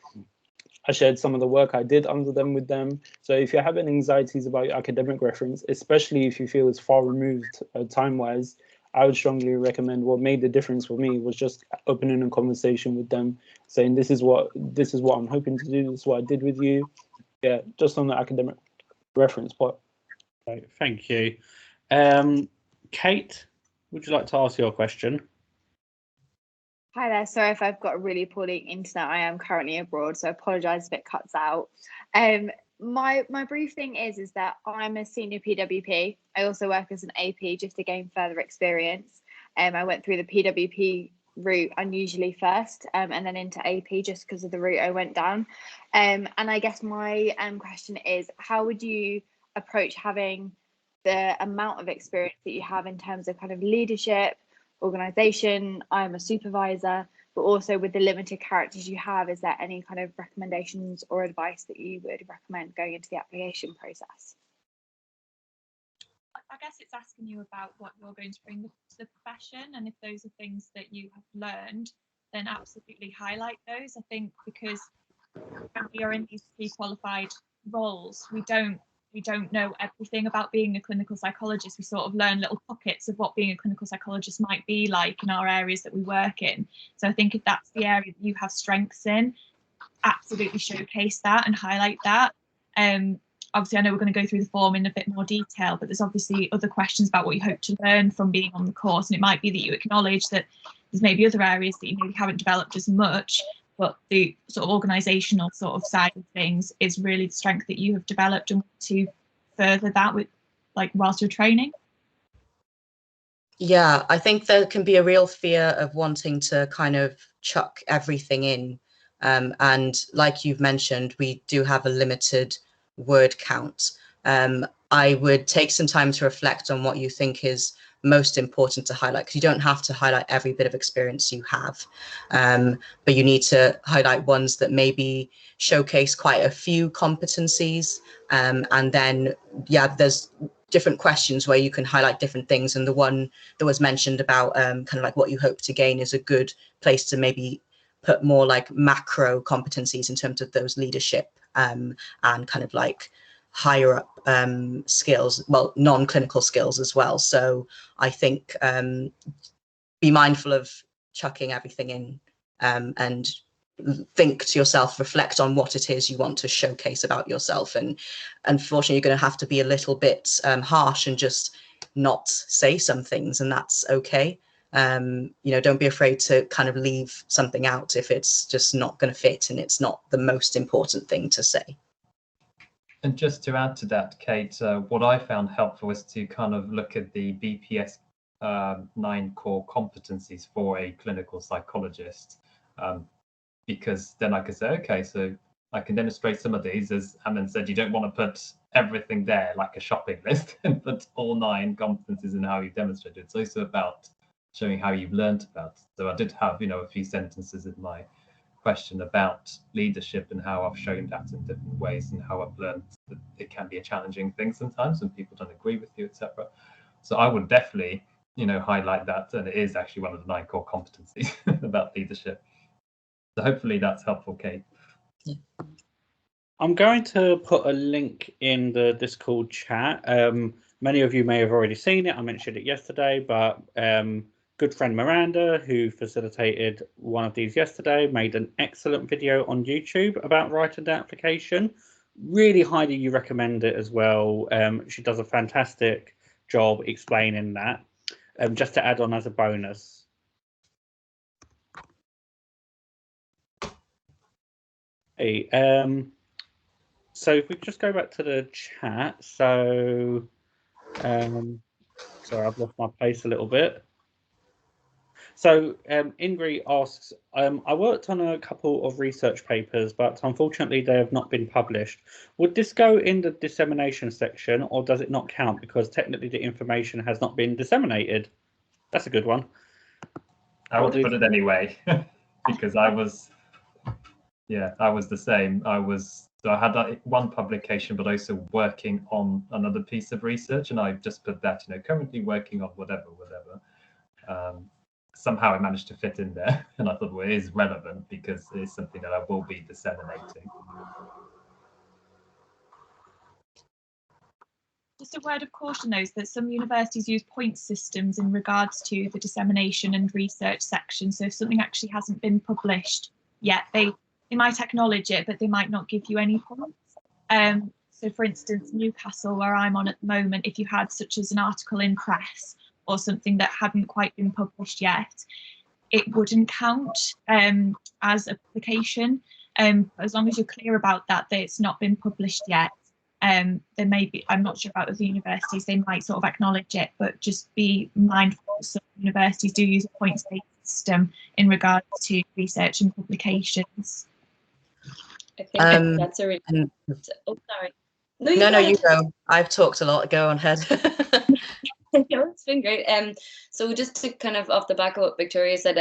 I shared some of the work I did under them with them. So if you're having anxieties about your academic reference, especially if you feel it's far removed time-wise, I would strongly recommend what made the difference for me was just opening a conversation with them, saying this is what I'm hoping to do, this is what I did with you. Yeah, just on the academic reference part. Thank you. Kate, would you like to ask your question? Hi there. Sorry if I've got a really poorly internet. I am currently abroad, so I apologise if it cuts out. My brief thing is that I'm a senior PWP. I also work as an AP just to gain further experience. I went through the PWP route unusually first, and then into AP just because of the route I went down. And I guess my question is, how would you approach having the amount of experience that you have in terms of kind of leadership, organisation? I'm a supervisor, but also with the limited characters you have, is there any kind of recommendations or advice that you would recommend going into the application process? I guess it's asking you about what you're going to bring to the profession, and if those are things that you have learned, then absolutely highlight those. I think because when we are in these pre-qualified roles, we don't know everything about being a clinical psychologist. We sort of learn little pockets of what being a clinical psychologist might be like in our areas that we work in. So I think if that's the area that you have strengths in, absolutely showcase that and highlight that. Obviously, I know we're going to go through the form in a bit more detail, but there's obviously other questions about what you hope to learn from being on the course. And it might be that you acknowledge that there's maybe other areas that you maybe haven't developed as much, but the sort of organisational sort of side of things is really the strength that you have developed, and to further that with, like, whilst you're training. Yeah, I think there can be a real fear of wanting to kind of chuck everything in. And like you've mentioned, we do have a limited word count. I would take some time to reflect on what you think is most important to highlight, because you don't have to highlight every bit of experience you have, but you need to highlight ones that maybe showcase quite a few competencies, and then there's different questions where you can highlight different things, and the one that was mentioned about kind of like what you hope to gain is a good place to maybe put more like macro competencies in terms of those leadership and kind of like higher up skills, well, non-clinical skills as well. So I think be mindful of chucking everything in, and think to yourself, reflect on what it is you want to showcase about yourself. And unfortunately, you're going to have to be a little bit harsh and just not say some things, and that's okay. You know, don't be afraid to kind of leave something out if it's just not going to fit and it's not the most important thing to say. And just to add to that, Kate, what I found helpful is to kind of look at the BPS 9 core competencies for a clinical psychologist, because then I could say, okay, so I can demonstrate some of these. As Amin said, you don't want to put everything there like a shopping list and put all 9 competencies and how you demonstrate it. It's also about showing how you've learned about it. So I did have, you know, a few sentences in my question about leadership and how I've shown that in different ways, and how I've learned that it can be a challenging thing sometimes when people don't agree with you, etc. So I would definitely, you know, highlight that, and it is actually one of the 9 core competencies about leadership. So hopefully that's helpful, Kate. Yeah. I'm going to put a link in the Discord chat. Many of you may have already seen it. I mentioned it yesterday, but good friend Miranda, who facilitated one of these yesterday, made an excellent video on YouTube about writing the application. Really highly recommend it as well. She does a fantastic job explaining that. Just to add on as a bonus. Hey, so if we just go back to the chat, so sorry, I've lost my place a little bit. So Ingrid asks, I worked on a couple of research papers, but unfortunately they have not been published. Would this go in the dissemination section, or does it not count because technically the information has not been disseminated? That's a good one. I would put it anyway, because I was the same. So I had one publication, but also working on another piece of research, and I just put that, you know, currently working on whatever. Somehow I managed to fit in there, and I thought, well, it is relevant because it's something that I will be disseminating. Just a word of caution, though, is that some universities use point systems in regards to the dissemination and research section. So if something actually hasn't been published yet, they might acknowledge it, but they might not give you any points. So for instance, Newcastle, where I'm on at the moment, if you had such as an article in press or something that hadn't quite been published yet, it wouldn't count as a publication. As long as you're clear about that it's not been published yet, there may be, I'm not sure about other universities, they might sort of acknowledge it, but just be mindful. Some universities do use a points-based system in regards to research and publications. I think that's a really... Oh, sorry. No, you go. I've talked a lot. Go on ahead. No, it's been great. So just to kind of off the back of what Victoria said,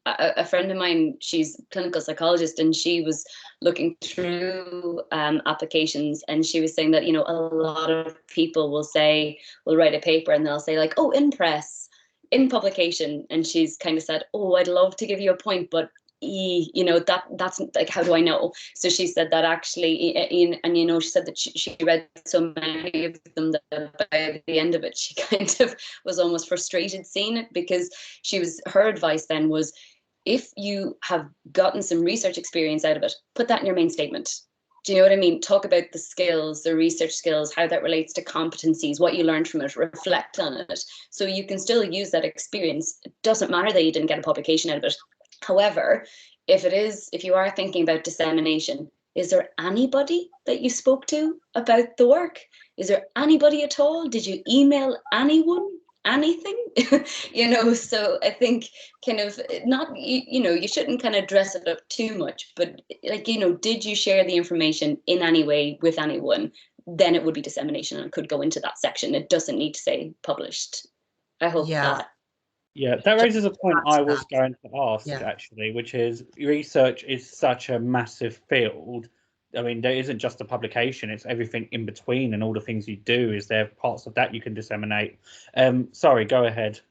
a friend of mine, she's a clinical psychologist, and she was looking through applications, and she was saying that, you know, a lot of people will write a paper and they'll say like, oh, in press, in publication, and she's kind of said, oh, I'd love to give you a point, but you know, that's like, how do I know? So she said that actually, and you know, she said that she read so many of them that by the end of it she kind of was almost frustrated seeing it, because her advice then was, if you have gotten some research experience out of it, put that in your main statement. Do you know what I mean? Talk about the skills, the research skills, how that relates to competencies, what you learned from it, reflect on it, so you can still use that experience. It doesn't matter that you didn't get a publication out of it. However, if you are thinking about dissemination, is there anybody that you spoke to about the work? Is there anybody at all? Did you email anyone? Anything? You know, so I think kind of not, you know, you shouldn't kind of dress it up too much, but like, you know, did you share the information in any way with anyone? Then it would be dissemination and it could go into that section. It doesn't need to say published. I hope that. Yeah, that raises a point I was going to ask, actually, which is research is such a massive field. I mean, there isn't just a publication, it's everything in between, and all the things you do. Is there parts of that you can disseminate? Sorry, go ahead.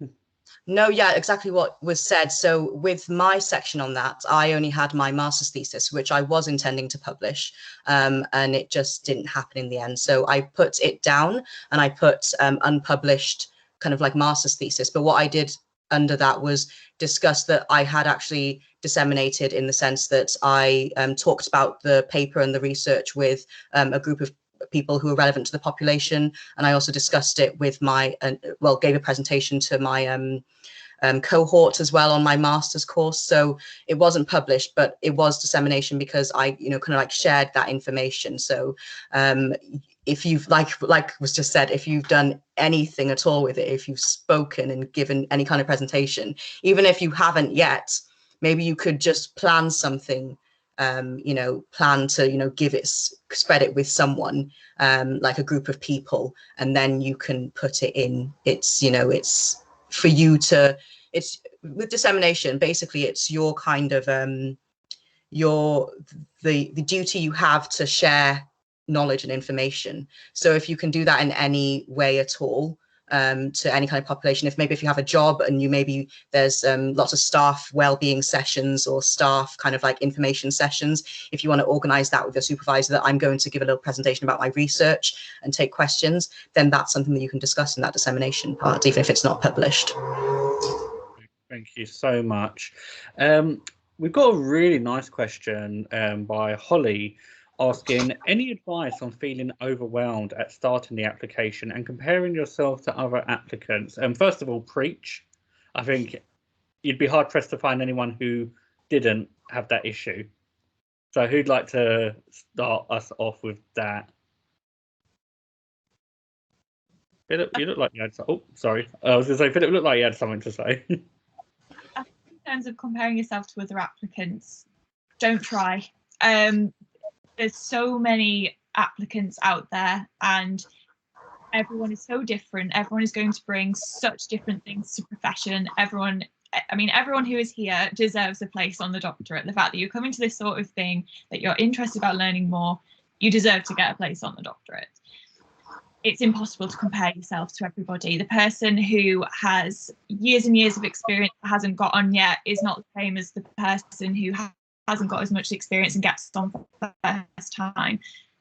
No, yeah, exactly what was said. So with my section on that, I only had my master's thesis, which I was intending to publish, and it just didn't happen in the end. So I put it down and I put unpublished kind of like master's thesis. But what I did under that was discuss that I had actually disseminated, in the sense that I talked about the paper and the research with a group of people who are relevant to the population, and I also discussed it with my gave a presentation to my cohort as well on my master's course. So it wasn't published, but it was dissemination, because I, you know, kind of like shared that information. So if you've, like was just said, if you've done anything at all with it, if you've spoken and given any kind of presentation, even if you haven't yet, maybe you could just plan something, you know, plan to, you know, spread it with someone, like a group of people, and then you can put it in. It's, you know, it's for you to, it's with dissemination, basically it's your kind of, the duty you have to share knowledge and information. So if you can do that in any way at all, to any kind of population, if you have a job and maybe there's lots of staff well-being sessions or staff kind of like information sessions, if you want to organize that with your supervisor, that I'm going to give a little presentation about my research and take questions, then that's something that you can discuss in that dissemination part, even if it's not published. Thank you so much. We've got a really nice question by Holly, asking, any advice on feeling overwhelmed at starting the application and comparing yourself to other applicants? First of all, preach. I think you'd be hard pressed to find anyone who didn't have that issue. So who'd like to start us off with that? Philip, you look like you had something. Oh, sorry. I was going to say, Philip looked like you had something to say. I think in terms of comparing yourself to other applicants, don't try. There's so many applicants out there, and everyone is so different. Everyone is going to bring such different things to profession. Everyone who is here deserves a place on the doctorate. The fact that you're coming to this sort of thing, that you're interested about learning more, you deserve to get a place on the doctorate. It's impossible to compare yourself to everybody. The person who has years and years of experience that hasn't got on yet is not the same as the person who hasn't got as much experience and gets on for the first time.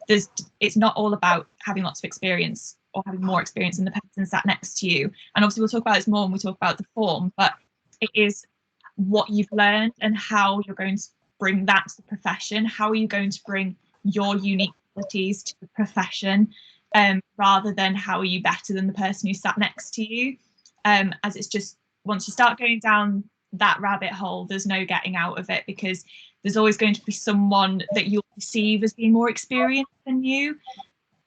It's not all about having lots of experience or having more experience than the person sat next to you. And obviously we'll talk about this more when we talk about the form, but it is what you've learned and how you're going to bring that to the profession. How are you going to bring your unique qualities to the profession, rather than how are you better than the person who sat next to you? as it's just, once you start going down that rabbit hole, there's no getting out of it, because there's always going to be someone that you'll perceive as being more experienced than you.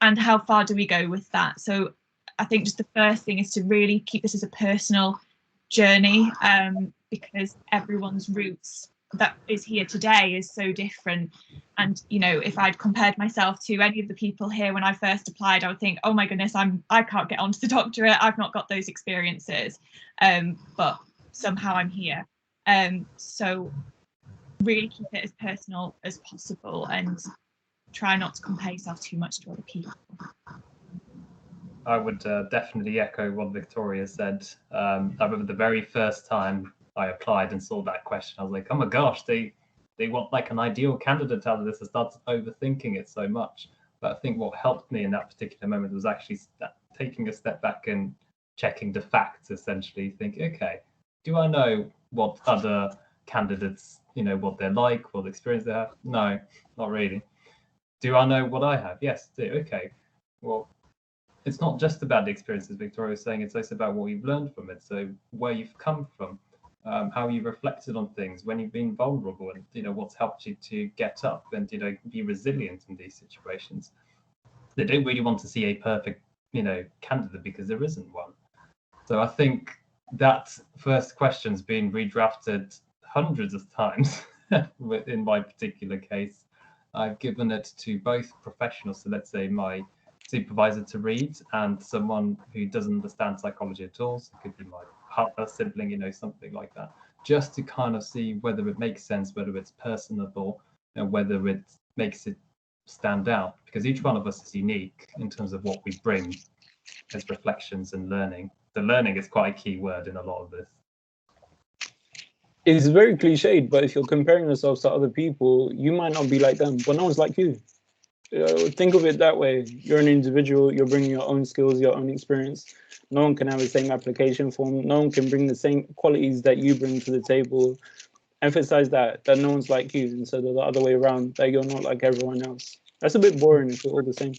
And how far do we go with that? So I think just the first thing is to really keep this as a personal journey, because everyone's roots that is here today is so different. And you know, if I'd compared myself to any of the people here when I first applied, I would think, oh my goodness, I can't get onto the doctorate, I've not got those experiences, but somehow I'm here. So really keep it as personal as possible and try not to compare yourself too much to other people. I would definitely echo what Victoria said. I remember the very first time I applied and saw that question, I was like, oh my gosh, they want like an ideal candidate out of this. I started overthinking it so much. But I think what helped me in that particular moment was actually taking a step back and checking the facts, essentially. Think, okay, do I know what other candidates, you know, what they're like, what experience they have? No, not really. Do I know what I have? Yes, I do. Okay, well, it's not just about the experiences Victoria was saying, it's also about what you've learned from it. So where you've come from, how you've reflected on things, when you've been vulnerable, and you know what's helped you to get up and you know be resilient in these situations. They don't really want to see a perfect, you know, candidate because there isn't one. So I think that first question's been redrafted hundreds of times. In my particular case, I've given it to both professionals, so let's say my supervisor to read, and someone who doesn't understand psychology at all, so it could be my partner, sibling, you know, something like that, just to kind of see whether it makes sense, whether it's personable, and whether it makes it stand out, because each one of us is unique in terms of what we bring as reflections and learning. The learning is quite a key word in a lot of this. It's very cliched, but if you're comparing yourself to other people, you might not be like them, but no one's like you. Think of it that way. You're an individual, you're bringing your own skills, your own experience. No one can have the same application form. No one can bring the same qualities that you bring to the table. Emphasize that no one's like you, instead of the other way around, that you're not like everyone else. That's a bit boring if we're all the same.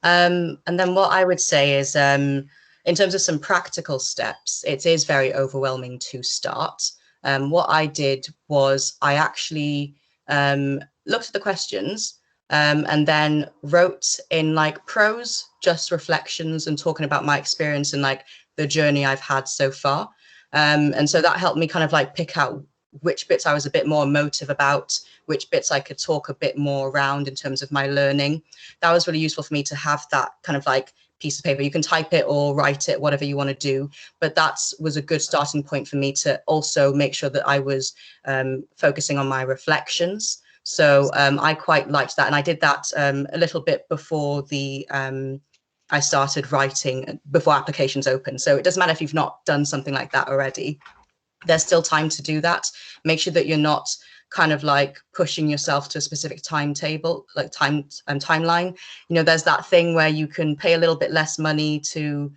And then what I would say is, in terms of some practical steps, it is very overwhelming to start. What I did was I actually looked at the questions and then wrote in like prose, just reflections and talking about my experience and like the journey I've had so far. And so that helped me kind of like pick out which bits I was a bit more emotive about, which bits I could talk a bit more around in terms of my learning. That was really useful for me to have that kind of like piece of paper. You can type it or write it, whatever you want to do, but that was a good starting point for me to also make sure that I was focusing on my reflections. So I quite liked that, and I did that a little bit before the I started writing, before applications open. So it doesn't matter if you've not done something like that already. There's still time to do that. Make sure that you're not kind of like pushing yourself to a specific timetable, like timeline. You know, there's that thing where you can pay a little bit less money to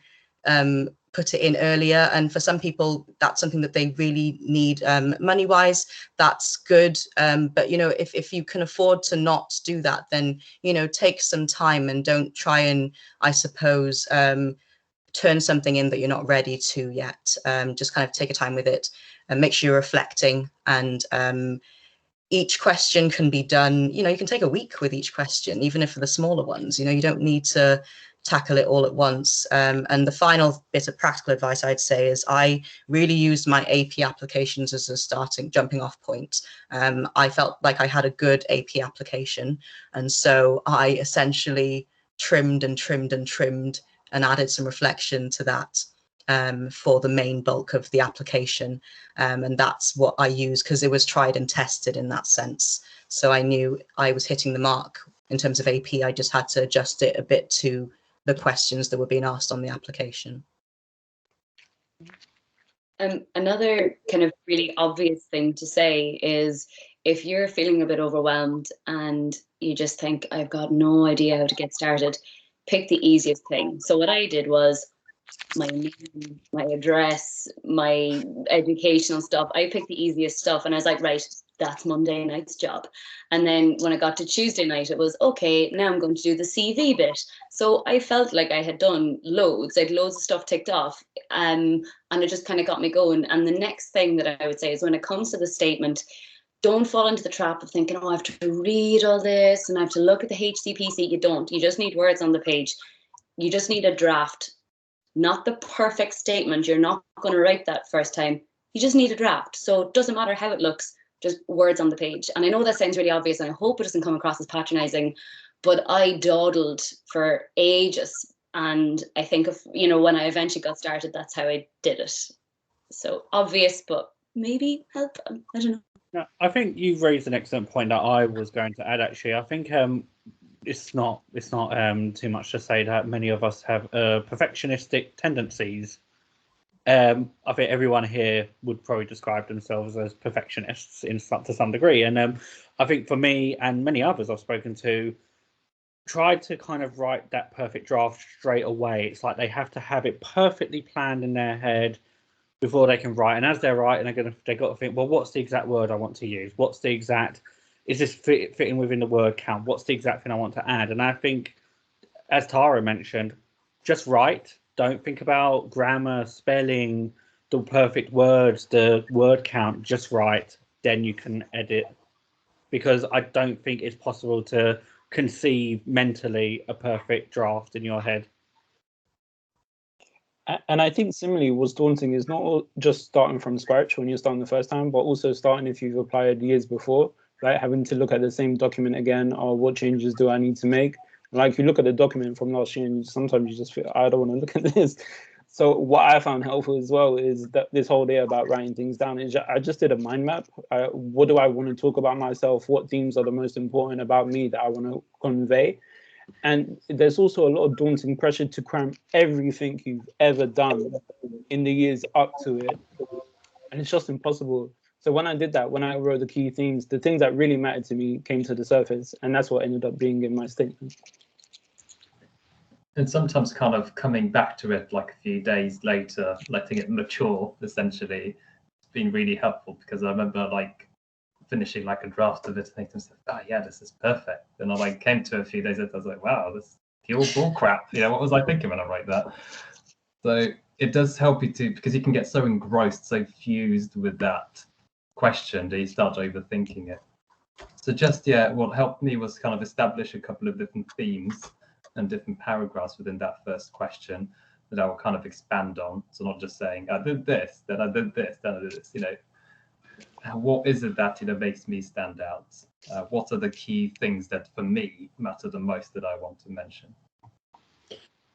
put it in earlier. And for some people, that's something that they really need money-wise. That's good. But, you know, if you can afford to not do that, then, you know, take some time and don't try and, I suppose, turn something in that you're not ready to yet. Just kind of take a time with it and make sure you're reflecting. And each question can be done, you know, you can take a week with each question, even if for the smaller ones, you know, you don't need to tackle it all at once. And the final bit of practical advice I'd say is I really used my AP applications as a jumping off point. I felt like I had a good AP application. And so I essentially trimmed and trimmed and trimmed and added some reflection to that for the main bulk of the application. And that's what I used because it was tried and tested in that sense. So I knew I was hitting the mark in terms of AP. I just had to adjust it a bit to the questions that were being asked on the application. Another kind of really obvious thing to say is if you're feeling a bit overwhelmed and you just think, I've got no idea how to get started, pick the easiest thing. So what I did was my name, my address, my educational stuff. I picked the easiest stuff and I was like, right, that's Monday night's job. And then when I got to Tuesday night, it was, okay, now I'm going to do the CV bit. So I felt like I had done loads. I had loads of stuff ticked off. And it just kind of got me going. And the next thing that I would say is, when it comes to the statement, don't fall into the trap of thinking, oh, I have to read all this and I have to look at the HCPC. You don't. You just need words on the page. You just need a draft, not the perfect statement. You're not going to write that first time. You just need a draft. So it doesn't matter how it looks, just words on the page. And I know that sounds really obvious, and I hope it doesn't come across as patronizing, but I dawdled for ages. And I think when I eventually got started, that's how I did it. So obvious, but maybe help. I don't know. No, I think you've raised an excellent point that I was going to add, actually. I think it's not too much to say that many of us have perfectionistic tendencies. I think everyone here would probably describe themselves as perfectionists to some degree. And I think for me and many others I've spoken to, tried to kind of write that perfect draft straight away. It's like they have to have it perfectly planned in their head before they can write. And as they're writing, they've got to think, well, what's the exact word I want to use? Is this fitting within the word count? What's the exact thing I want to add? And I think, as Tara mentioned, just write. Don't think about grammar, spelling, the perfect words, the word count. Just write. Then you can edit. Because I don't think it's possible to conceive mentally a perfect draft in your head. And I think similarly, what's daunting is not just starting from scratch when you're starting the first time, but also starting if you've applied years before, like having to look at the same document again, or what changes do I need to make? Like, you look at the document from last year and sometimes you just feel, I don't want to look at this. So what I found helpful as well is that this whole day about writing things down is I just did a mind map. What do I want to talk about myself? What themes are the most important about me that I want to convey? And there's also a lot of daunting pressure to cram everything you've ever done in the years up to it. And it's just impossible. So when I did that, when I wrote the key themes, the things that really mattered to me came to the surface. And that's what ended up being in my statement. And sometimes kind of coming back to it like a few days later, letting it mature, essentially, it's been really helpful, because I remember like finishing like a draft of it and thinking, oh yeah, this is perfect. And I like came to a few days later, I was like, wow, this is pure bull crap. What was I thinking when I wrote that? So it does help you to, because you can get so engrossed, so fused with that question that you start overthinking it. So just, what helped me was kind of establish a couple of different themes and different paragraphs within that first question that I will kind of expand on. So not just saying, I did this, then I did this, then I did this, what is it that makes me stand out? What are the key things that for me matter the most that I want to mention?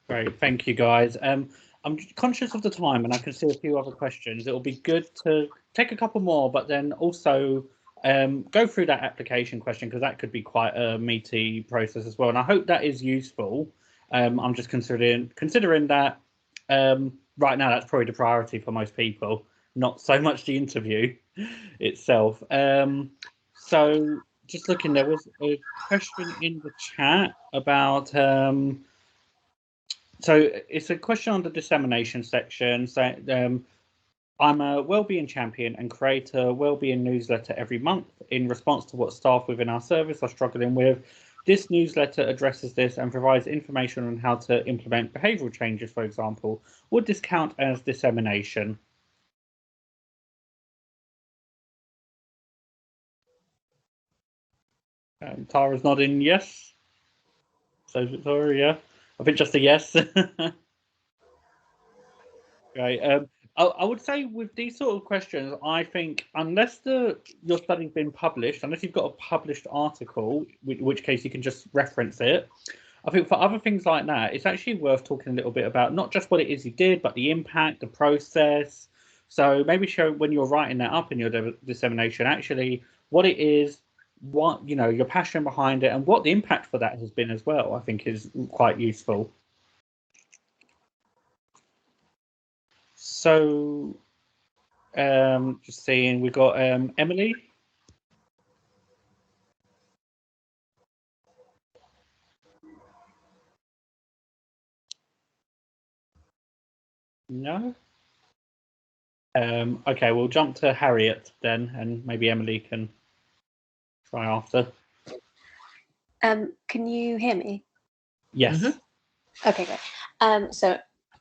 Great, thank you guys. I'm conscious of the time and I can see a few other questions. It will be good to take a couple more, but then also go through that application question, because that could be quite a meaty process as well. And I hope that is useful. I'm just considering that right now that's probably the priority for most people, not so much the interview itself. So just looking, there was a question in the chat about so it's a question on the dissemination section. So I'm a wellbeing champion and create a wellbeing newsletter every month in response to what staff within our service are struggling with. This newsletter addresses this and provides information on how to implement behavioural changes, for example. Would this count as dissemination? Tara's nodding yes. So Victoria, I think just a yes. Right. I would say with these sort of questions, I think unless your study's been published, unless you've got a published article, in which case you can just reference it. I think for other things like that, it's actually worth talking a little bit about not just what it is you did, but the impact, the process. So maybe show when you're writing that up in your dissemination, actually what it is, what your passion behind it, and what the impact for that has been as well. I think is quite useful. So, just seeing, we've got Emily. No. Okay, we'll jump to Harriet then, and maybe Emily can try after. Can you hear me? Yes. Okay, great.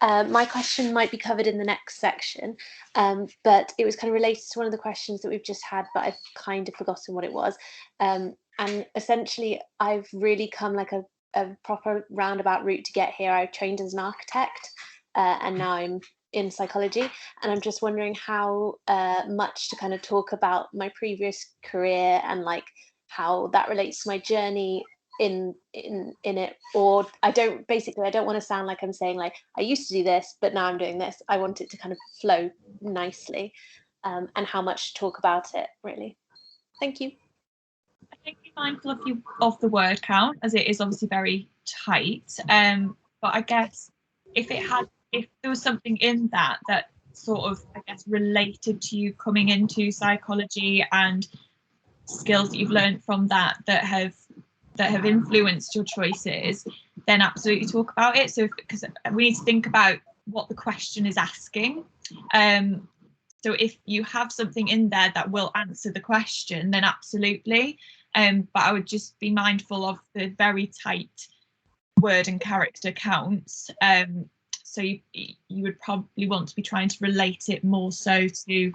My question might be covered in the next section, but it was kind of related to one of the questions that we've just had, but I've kind of forgotten what it was. And essentially, I've really come like a proper roundabout route to get here. I trained as an architect, and now I'm in psychology, and I'm just wondering how much to kind of talk about my previous career and like how that relates to my journey in it, or I don't want to sound like I'm saying like I used to do this but now I'm doing this. I want it to kind of flow nicely, and how much to talk about it really. Thank you. I think be mindful of the word count, as it is obviously very tight, but I guess if there was something in that sort of, I guess, related to you coming into psychology and skills that you've learned from that have influenced your choices, then absolutely talk about it. So because we need to think about what the question is asking. So if you have something in there that will answer the question, then absolutely. But I would just be mindful of the very tight word and character counts. So you would probably want to be trying to relate it more so to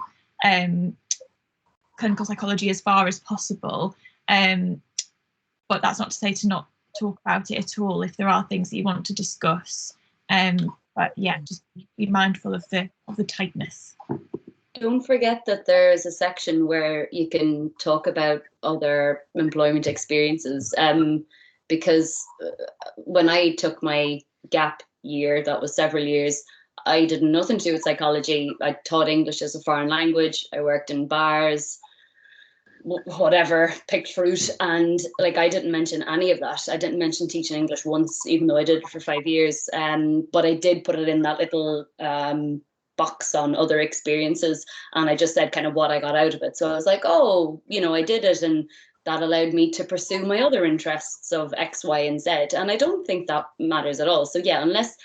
clinical psychology as far as possible. But that's not to say to not talk about it at all if there are things that you want to discuss. But yeah, just be mindful of the tightness. Don't forget that there's a section where you can talk about other employment experiences. Because when I took my gap year, that was several years, I did nothing to do with psychology. I taught English as a foreign language. I worked in bars, whatever, picked fruit, and like I didn't mention any of that. I didn't mention teaching English once, even though I did it for 5 years. But I did put it in that little box on other experiences, and I just said kind of what I got out of it. So I was like, oh, I did it, and that allowed me to pursue my other interests of X, Y, and Z. And I don't think that matters at all. So yeah, unless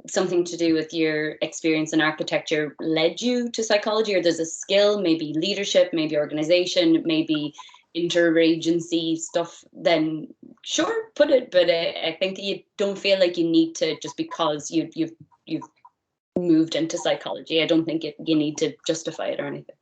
something to do with your experience in architecture led you to psychology, or there's a skill, maybe leadership, maybe organization, maybe interagency stuff, then sure, put it. But I think you don't feel like you need to, just because you've moved into psychology. I don't think you need to justify it or anything.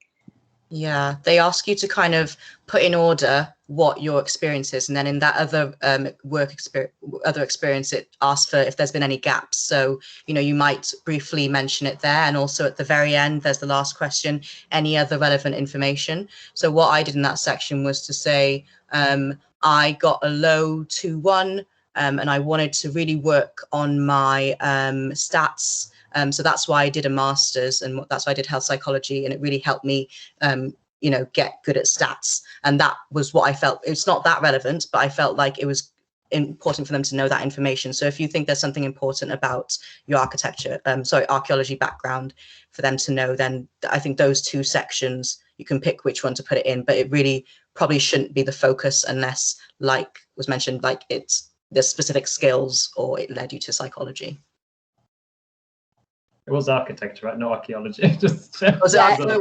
Yeah, they ask you to kind of put in order what your experience is, and then in that other other experience, it asks for if there's been any gaps. So you might briefly mention it there, and also at the very end, there's the last question: any other relevant information. So what I did in that section was to say I got a low 2-1, and I wanted to really work on my stats. So that's why I did a master's, and that's why I did health psychology, and it really helped me, get good at stats. And that was what I felt. It's not that relevant, but I felt like it was important for them to know that information. So if you think there's something important about your archaeology background for them to know, then I think those two sections, you can pick which one to put it in, but it really probably shouldn't be the focus unless, like was mentioned, like it's the specific skills or it led you to psychology. It was architecture, right? No archaeology. Just it was architecture.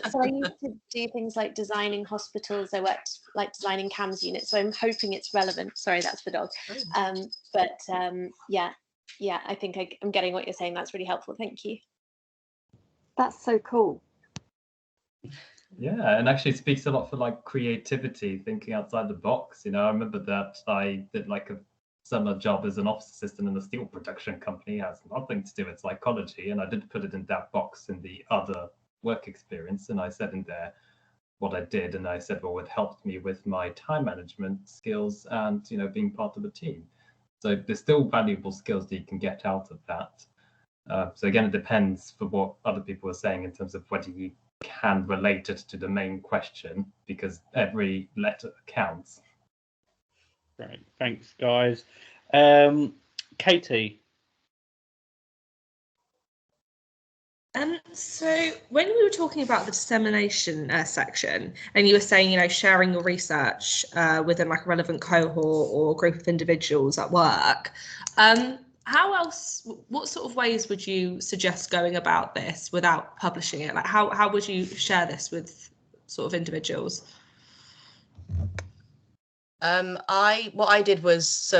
So I used to do things like designing hospitals. I worked like designing CAMS units. So I'm hoping it's relevant. Sorry, that's the dog. Yeah, I think I'm getting what you're saying. That's really helpful. Thank you. That's so cool. Yeah, and actually speaks a lot for like creativity, thinking outside the box. I remember that I did like a summer job as an office assistant in a steel production company. It has nothing to do with psychology, and I did put it in that box in the other work experience, and I said in there what I did, and I said, well, it helped me with my time management skills and being part of a team. So there's still valuable skills that you can get out of that. So again, it depends for what other people are saying in terms of whether you can relate it to the main question, because every letter counts. Great, thanks, guys. Katie. So when we were talking about the dissemination section, and you were saying, sharing your research within like a relevant cohort or group of individuals at work, what sort of ways would you suggest going about this without publishing it? Like how would you share this with sort of individuals? What I did was,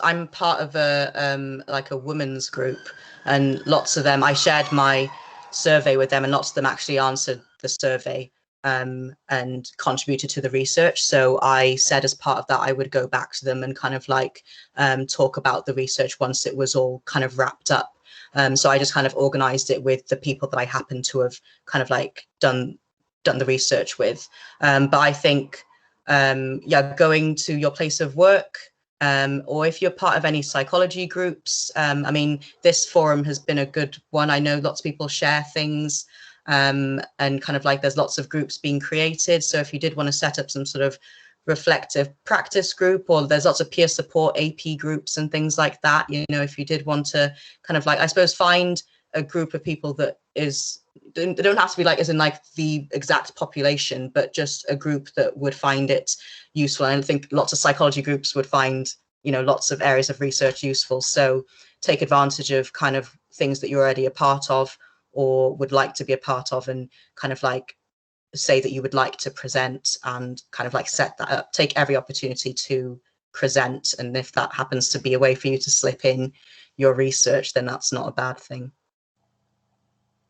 I'm part of a like a women's group, and lots of them, I shared my survey with them, and lots of them actually answered the survey and contributed to the research. So I said as part of that I would go back to them and kind of like talk about the research once it was all kind of wrapped up. So I just kind of organized it with the people that I happened to have kind of like done the research with. But I think going to your place of work, or if you're part of any psychology groups, I mean, this forum has been a good one. I know lots of people share things, and kind of like there's lots of groups being created. So if you did want to set up some sort of reflective practice group, or there's lots of peer support AP groups and things like that, you know, if you did want to kind of like, I suppose, find a group of people that they don't have to be like as in like the exact population, but just a group that would find it useful. And I think lots of psychology groups would find, you know, lots of areas of research useful. So take advantage of kind of things that you're already a part of or would like to be a part of, and kind of like say that you would like to present and kind of like set that up. Take every opportunity to present, and if that happens to be a way for you to slip in your research, then that's not a bad thing.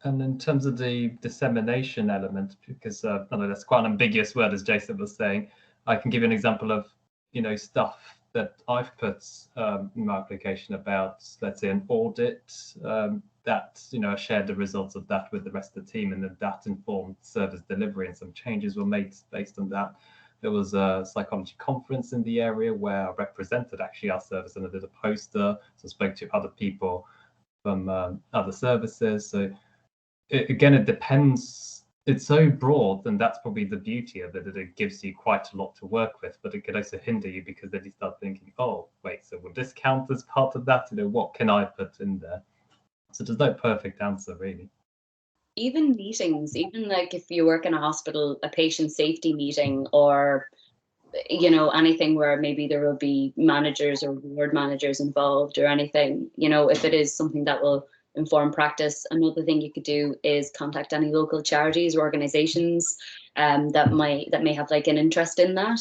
And in terms of the dissemination element, because I know that's quite an ambiguous word, as Jason was saying, I can give you an example of, you know, stuff that I've put in my application about, let's say, an audit that, you know, I shared the results of that with the rest of the team, and then that informed service delivery, and some changes were made based on that. There was a psychology conference in the area where I represented actually our service, and I did a poster, so I spoke to other people from other services. So again, it depends. It's so broad, and that's probably the beauty of it, that it gives you quite a lot to work with, but it could also hinder you, because then you start thinking, oh, wait, so will this count as part of that? You know, what can I put in there? So there's no perfect answer, really. Even meetings, even like if you work in a hospital, a patient safety meeting, or, you know, anything where maybe there will be managers or ward managers involved or anything, you know, if it is something that will inform practice. Another thing you could do is contact any local charities or organizations that may have like an interest in that.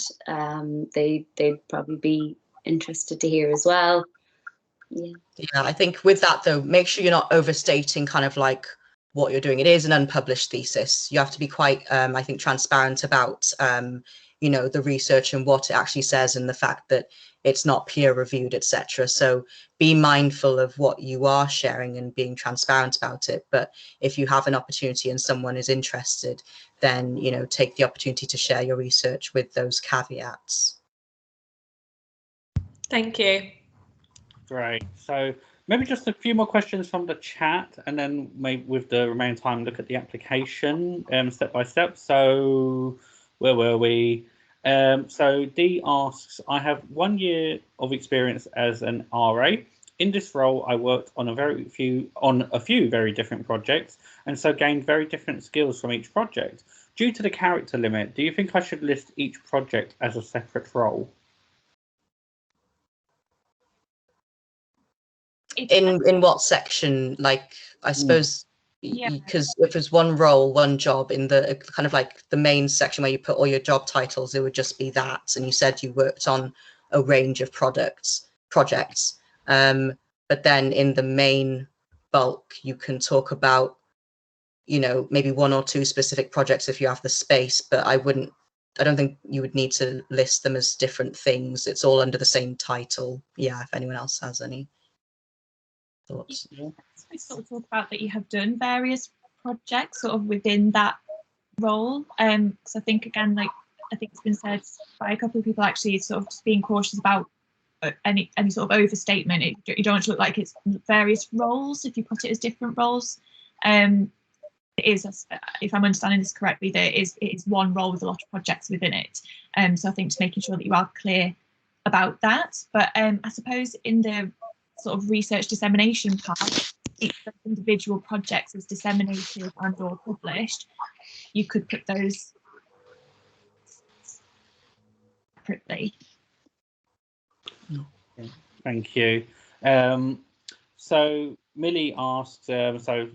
They'd probably be interested to hear as well. Yeah, I think with that though, make sure you're not overstating kind of like what you're doing. It is an unpublished thesis. You have to be quite, I think, transparent about, you know, the research and what it actually says, and the fact that it's not peer reviewed, etc. So be mindful of what you are sharing and being transparent about it. But if you have an opportunity and someone is interested, then, you know, take the opportunity to share your research with those caveats. Thank you. Great. So maybe just a few more questions from the chat, and then maybe with the remaining time, look at the application step by step. So where were we? So D asks, I have 1 year of experience as an RA. In this role, I worked on a few very different projects, and so gained very different skills from each project. Due to the character limit, do you think I should list each project as a separate role? In what section? Like, I suppose, because if there's one role, one job in the kind of like the main section where you put all your job titles, it would just be that. And you said you worked on a range of projects. But then in the main bulk, you can talk about, you know, maybe 1 or 2 specific projects if you have the space, but I don't think you would need to list them as different things. It's all under the same title. Yeah, if anyone else has any thoughts. We sort of talk about that you have done various projects sort of within that role. So I think, again, like I think it's been said by a couple of people, actually, sort of just being cautious about any sort of overstatement. You don't want to look like it's various roles if you put it as different roles. It is, if I'm understanding this correctly, it is one role with a lot of projects within it. So I think just making sure that you are clear about that. But I suppose in the sort of research dissemination part, each of the individual projects is disseminated and or published. You could put those separately. Thank you. So Millie asked, so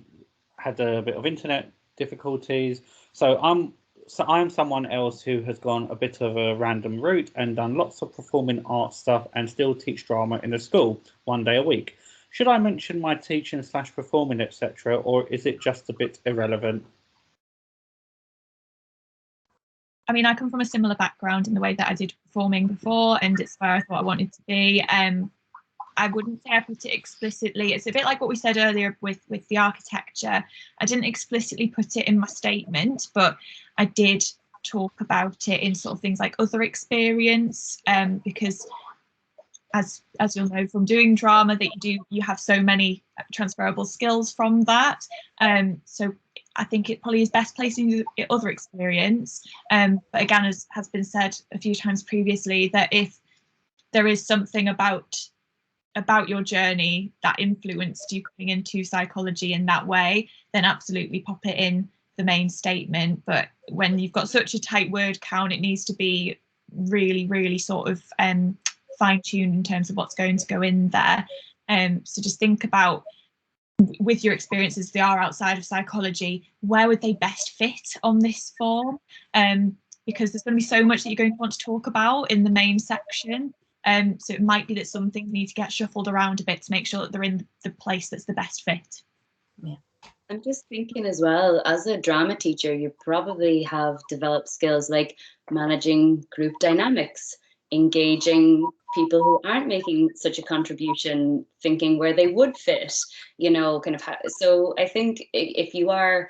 had a bit of internet difficulties. So I'm someone else who has gone a bit of a random route and done lots of performing arts stuff and still teach drama in a school 1 day a week. Should I mention my teaching / performing, etc., or is it just a bit irrelevant? I mean, I come from a similar background in the way that I did performing before, and it's where I thought I wanted to be. I wouldn't say I put it explicitly. It's a bit like what we said earlier with the architecture. I didn't explicitly put it in my statement, but I did talk about it in sort of things like other experience, because as you'll know from doing drama, that you have so many transferable skills from that. So I think it probably is best placed in other experience. But again, as has been said a few times previously, that if there is something about your journey that influenced you coming into psychology in that way, then absolutely pop it in the main statement. But when you've got such a tight word count, it needs to be really, really sort of fine-tuned in terms of what's going to go in there. So just think about, with your experiences, they are outside of psychology, where would they best fit on this form? Because there's going to be so much that you're going to want to talk about in the main section. So it might be that some things need to get shuffled around a bit to make sure that they're in the place that's the best fit. Yeah. I'm just thinking as well, as a drama teacher, you probably have developed skills like managing group dynamics, engaging people who aren't making such a contribution, thinking where they would fit, you know, kind of. So I think if you are,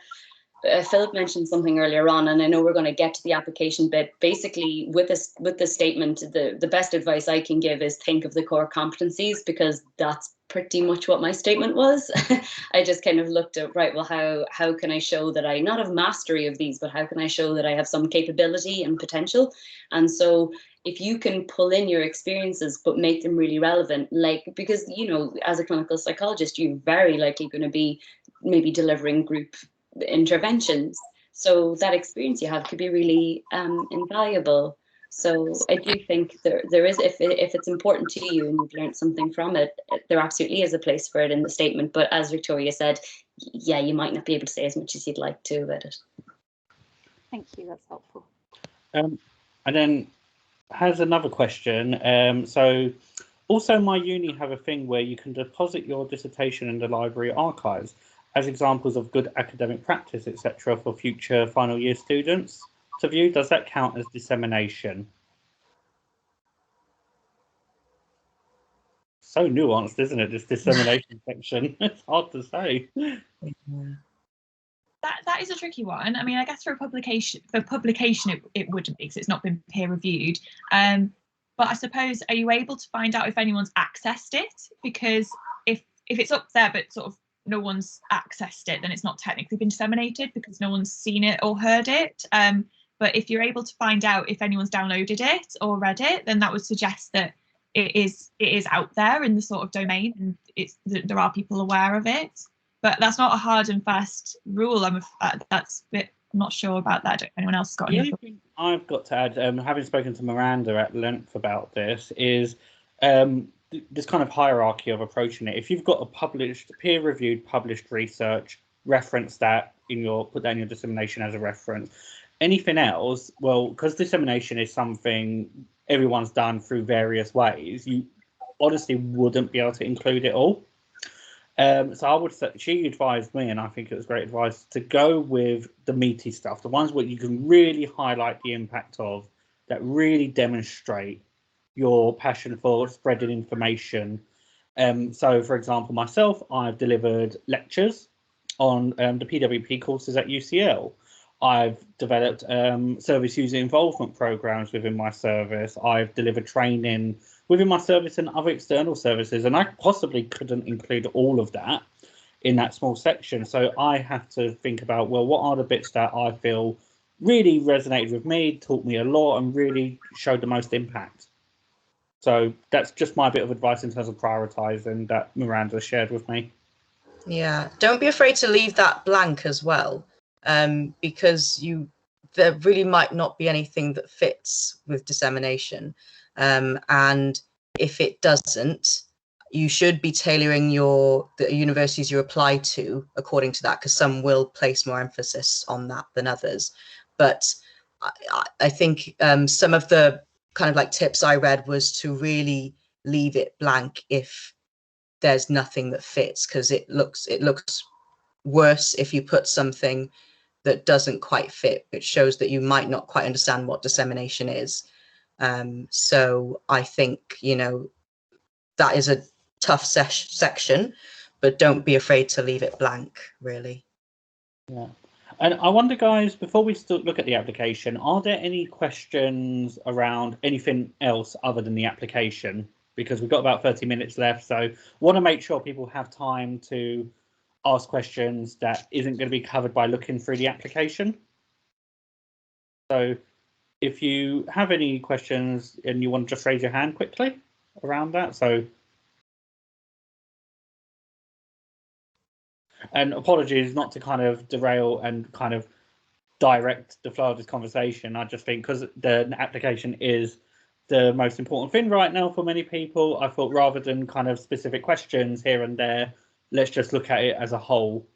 Philip mentioned something earlier on, and I know we're going to get to the application bit. Basically, with the statement, the best advice I can give is think of the core competencies, because that's pretty much what my statement was. I just kind of looked at, right, well, how can I show that I not have mastery of these, but how can I show that I have some capability and potential? And so if you can pull in your experiences but make them really relevant, like, because, you know, as a clinical psychologist, you're very likely going to be maybe delivering group interventions, so that experience you have could be really invaluable. So I do think there is, if it's important to you and you've learned something from it, there absolutely is a place for it in the statement. But as Victoria said, yeah, you might not be able to say as much as you'd like to about it. Thank you, that's helpful. And then has another question. So also my uni have a thing where you can deposit your dissertation in the library archives as examples of good academic practice, etc., for future final year students to view. Does that count as dissemination? So nuanced, isn't it, this dissemination section? It's hard to say. That is a tricky one. I mean, I guess for publication it wouldn't be, because it's not been peer reviewed. But I suppose, are you able to find out if anyone's accessed it? Because if it's up there but sort of no one's accessed it, then it's not technically been disseminated because no one's seen it or heard it. But if you're able to find out if anyone's downloaded it or read it, then that would suggest that it is out there in the sort of domain, and there are people aware of it. But that's not a hard and fast rule. I'm not sure about that. Anyone else got The any? only thing I've got to add, having spoken to Miranda at length about this, is this kind of hierarchy of approaching it. If you've got a published, peer-reviewed, published research, reference that put that in your dissemination as a reference. Anything else, well, because dissemination is something everyone's done through various ways, you honestly wouldn't be able to include it all. So I would say, she advised me, and I think it was great advice, to go with the meaty stuff, the ones where you can really highlight the impact of, that really demonstrate your passion for spreading information. So, for example, myself, I've delivered lectures on the PWP courses at UCL. I've developed service user involvement programs within my service. I've delivered training within my service and other external services, and I possibly couldn't include all of that in that small section. So I have to think about, well, what are the bits that I feel really resonated with me, taught me a lot, and really showed the most impact. So that's just my bit of advice in terms of prioritizing that Miranda shared with me. Yeah, don't be afraid to leave that blank as well, because there really might not be anything that fits with dissemination. And if it doesn't, you should be tailoring the universities you apply to according to that, because some will place more emphasis on that than others. But I think some of the kind of like tips I read was to really leave it blank if there's nothing that fits, because it looks worse if you put something that doesn't quite fit. It shows that you might not quite understand what dissemination is. So I think, you know, that is a tough section, but don't be afraid to leave it blank, really. Yeah. And I wonder, guys, before we look at the application, are there any questions around anything else other than the application? Because we've got about 30 minutes left, so want to make sure people have time to ask questions that isn't going to be covered by looking through the application. So if you have any questions and you want to just raise your hand quickly around that. So, and apologies not to kind of derail and kind of direct the flow of this conversation. I just think because the application is the most important thing right now for many people, I thought rather than kind of specific questions here and there, let's just look at it as a whole.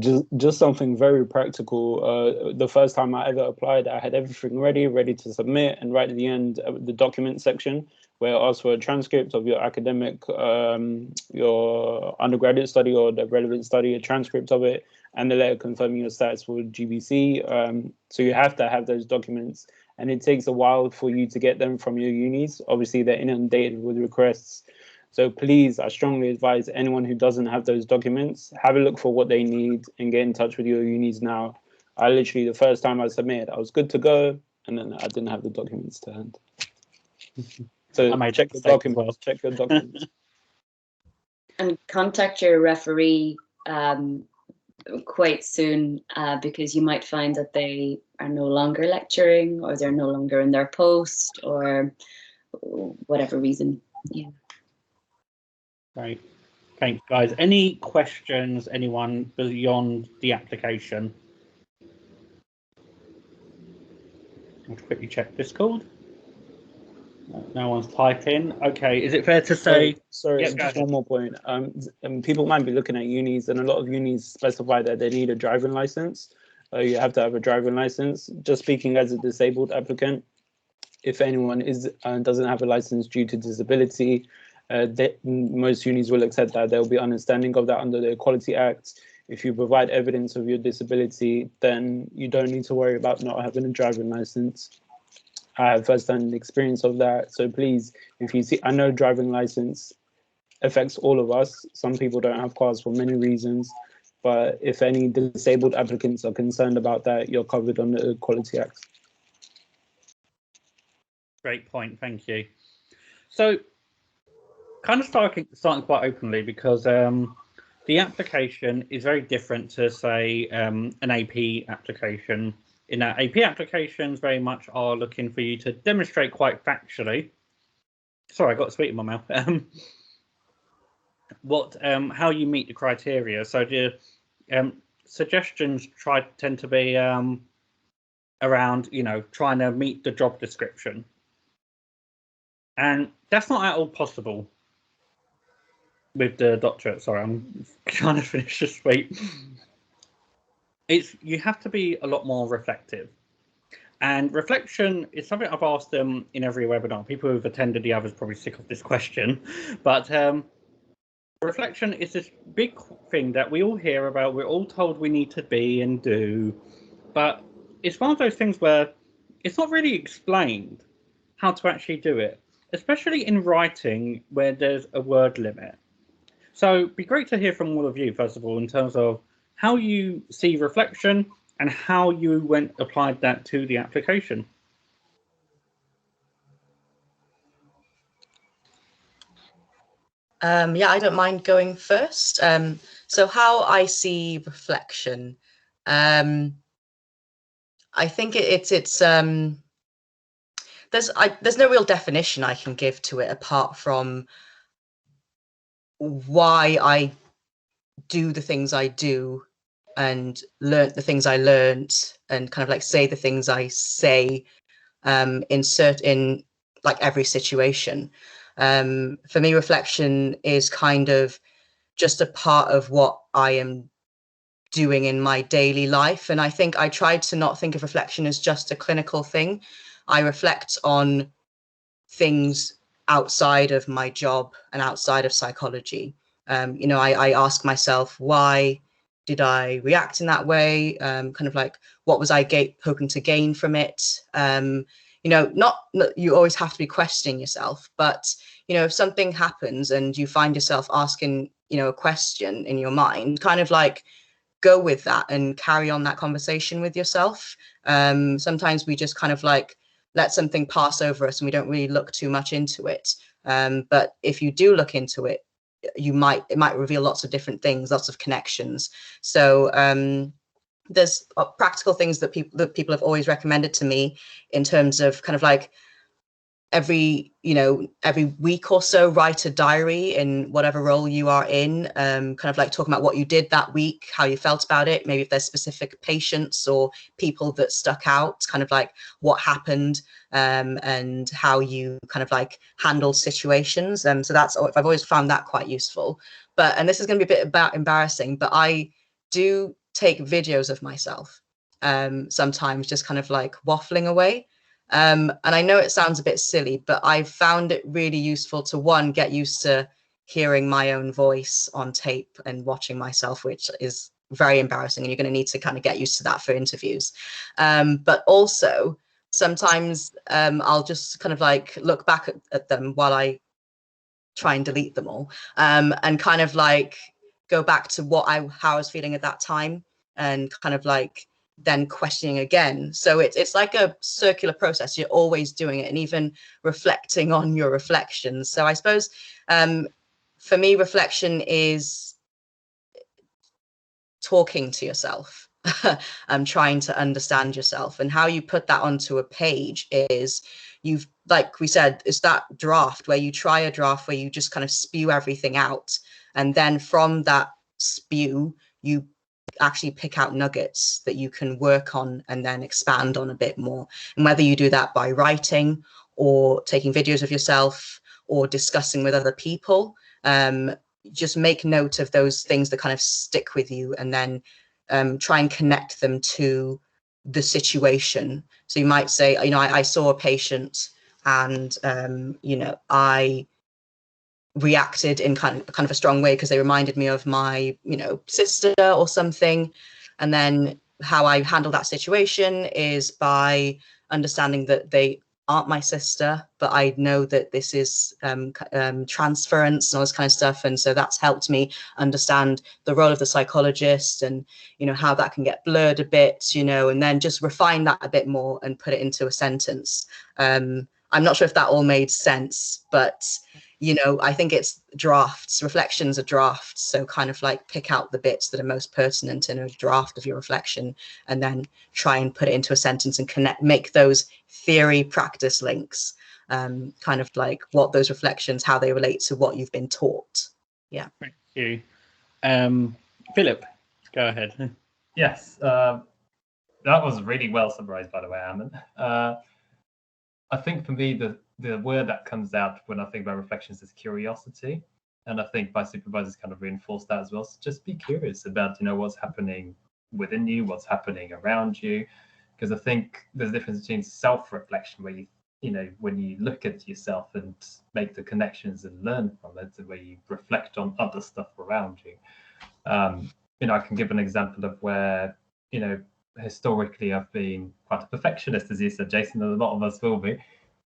Just something very practical. The first time I ever applied, I had everything ready to submit, and right at the end, the document section where it asks for a transcript of your academic, your undergraduate study or the relevant study, a transcript of it, and the letter confirming your status for GBC. So you have to have those documents, and it takes a while for you to get them from your unis. Obviously, they're inundated with requests. So please, I strongly advise anyone who doesn't have those documents, have a look for what they need and get in touch with your unis now. I literally, the first time I submitted, I was good to go, and then I didn't have the documents to hand. So check your documents, well. Check your documents. And contact your referee quite soon, because you might find that they are no longer lecturing, or they're no longer in their post, or whatever reason. Yeah. Great. Thanks, guys. Any questions, anyone beyond the application? I'll quickly check Discord. No one's typing. Okay, is it fair to say? Sorry, yeah, just one more point. People might be looking at unis, and a lot of unis specify that they need a driving license. You have to have a driving license. Just speaking as a disabled applicant, if anyone doesn't have a license due to disability, most unis will accept that. They'll be understanding of that under the Equality Act. If you provide evidence of your disability, then you don't need to worry about not having a driving license. I have first-hand experience of that. So please, if you see, I know driving license affects all of us. Some people don't have cars for many reasons, but if any disabled applicants are concerned about that, you're covered under the Equality Act. Great point, thank you. So, kind of starting quite openly, because the application is very different to, say, an AP application. In that, AP applications very much are looking for you to demonstrate quite factually. Sorry, I got sweet in my mouth. How you meet the criteria. So the suggestions tend to be around, you know, trying to meet the job description, and that's not at all possible with the doctorate. Sorry, I'm trying to finish this week. You have to be a lot more reflective, and reflection is something I've asked them in every webinar. People who've attended the others probably sick of this question, but reflection is this big thing that we all hear about. We're all told we need to be and do, but it's one of those things where it's not really explained how to actually do it, especially in writing where there's a word limit. So it'd be great to hear from all of you, first of all, in terms of how you see reflection and how you applied that to the application. Yeah, I don't mind going first. So how I see reflection, I think there's no real definition I can give to it apart from why I do the things I do and learn the things I learned and kind of like say the things I say in like every situation. For me, reflection is kind of just a part of what I am doing in my daily life. And I think I tried to not think of reflection as just a clinical thing. I reflect on things outside of my job and outside of psychology. You know, I ask myself, why did I react in that way? Kind of like, what was I hoping to gain from it? You know, not you always have to be questioning yourself, but, you know, if something happens and you find yourself asking, you know, a question in your mind, kind of like go with that and carry on that conversation with yourself. Sometimes we just kind of like let something pass over us and we don't really look too much into it. But if you do look into it, it might reveal lots of different things, lots of connections. So there's practical things that people have always recommended to me in terms of kind of like every week or so, write a diary in whatever role you are in, kind of like talking about what you did that week, how you felt about it, maybe if there's specific patients or people that stuck out, kind of like what happened, and how you kind of like handle situations. So I've always found that quite useful. And this is going to be a bit embarrassing, but I do take videos of myself, sometimes just kind of like waffling away. And I know it sounds a bit silly, but I've found it really useful to, one, get used to hearing my own voice on tape and watching myself, which is very embarrassing, and you're going to need to kind of get used to that for interviews. But also sometimes I'll just kind of like look back at them while I try and delete them all, and kind of like go back to how I was feeling at that time, and kind of like then questioning again. So it's like a circular process. You're always doing it, and even reflecting on your reflections. So I suppose for me, reflection is talking to yourself and trying to understand yourself. And how you put that onto a page is, like we said, it's that draft where you try a draft where you just kind of spew everything out, and then from that spew you actually pick out nuggets that you can work on and then expand on a bit more. And whether you do that by writing or taking videos of yourself or discussing with other people, just make note of those things that kind of stick with you, and then try and connect them to the situation. So you might say, you know, I saw a patient and, you know, I reacted in kind of a strong way because they reminded me of my, you know, sister or something. And then how I handle that situation is by understanding that they aren't my sister, but I know that this is transference and all this kind of stuff. And so that's helped me understand the role of the psychologist, and, you know, how that can get blurred a bit, you know, and then just refine that a bit more and put it into a sentence. I'm not sure if that all made sense, but, you know, I think it's drafts. Reflections are drafts. So kind of like pick out the bits that are most pertinent in a draft of your reflection, and then try and put it into a sentence and make those theory practice links, kind of like what those reflections, how they relate to what you've been taught. Yeah. Thank you. Philip, go ahead. Yes, that was really well summarized, by the way, Ammon. I think for me, the word that comes out when I think about reflections is curiosity. And I think my supervisors kind of reinforce that as well. So just be curious about, you know, what's happening within you, what's happening around you. Because I think there's a difference between self-reflection, where you know, when you look at yourself and make the connections and learn from it, where you reflect on other stuff around you. You know, I can give an example of where, you know, historically I've been quite a perfectionist, as you said, Jason, and a lot of us will be,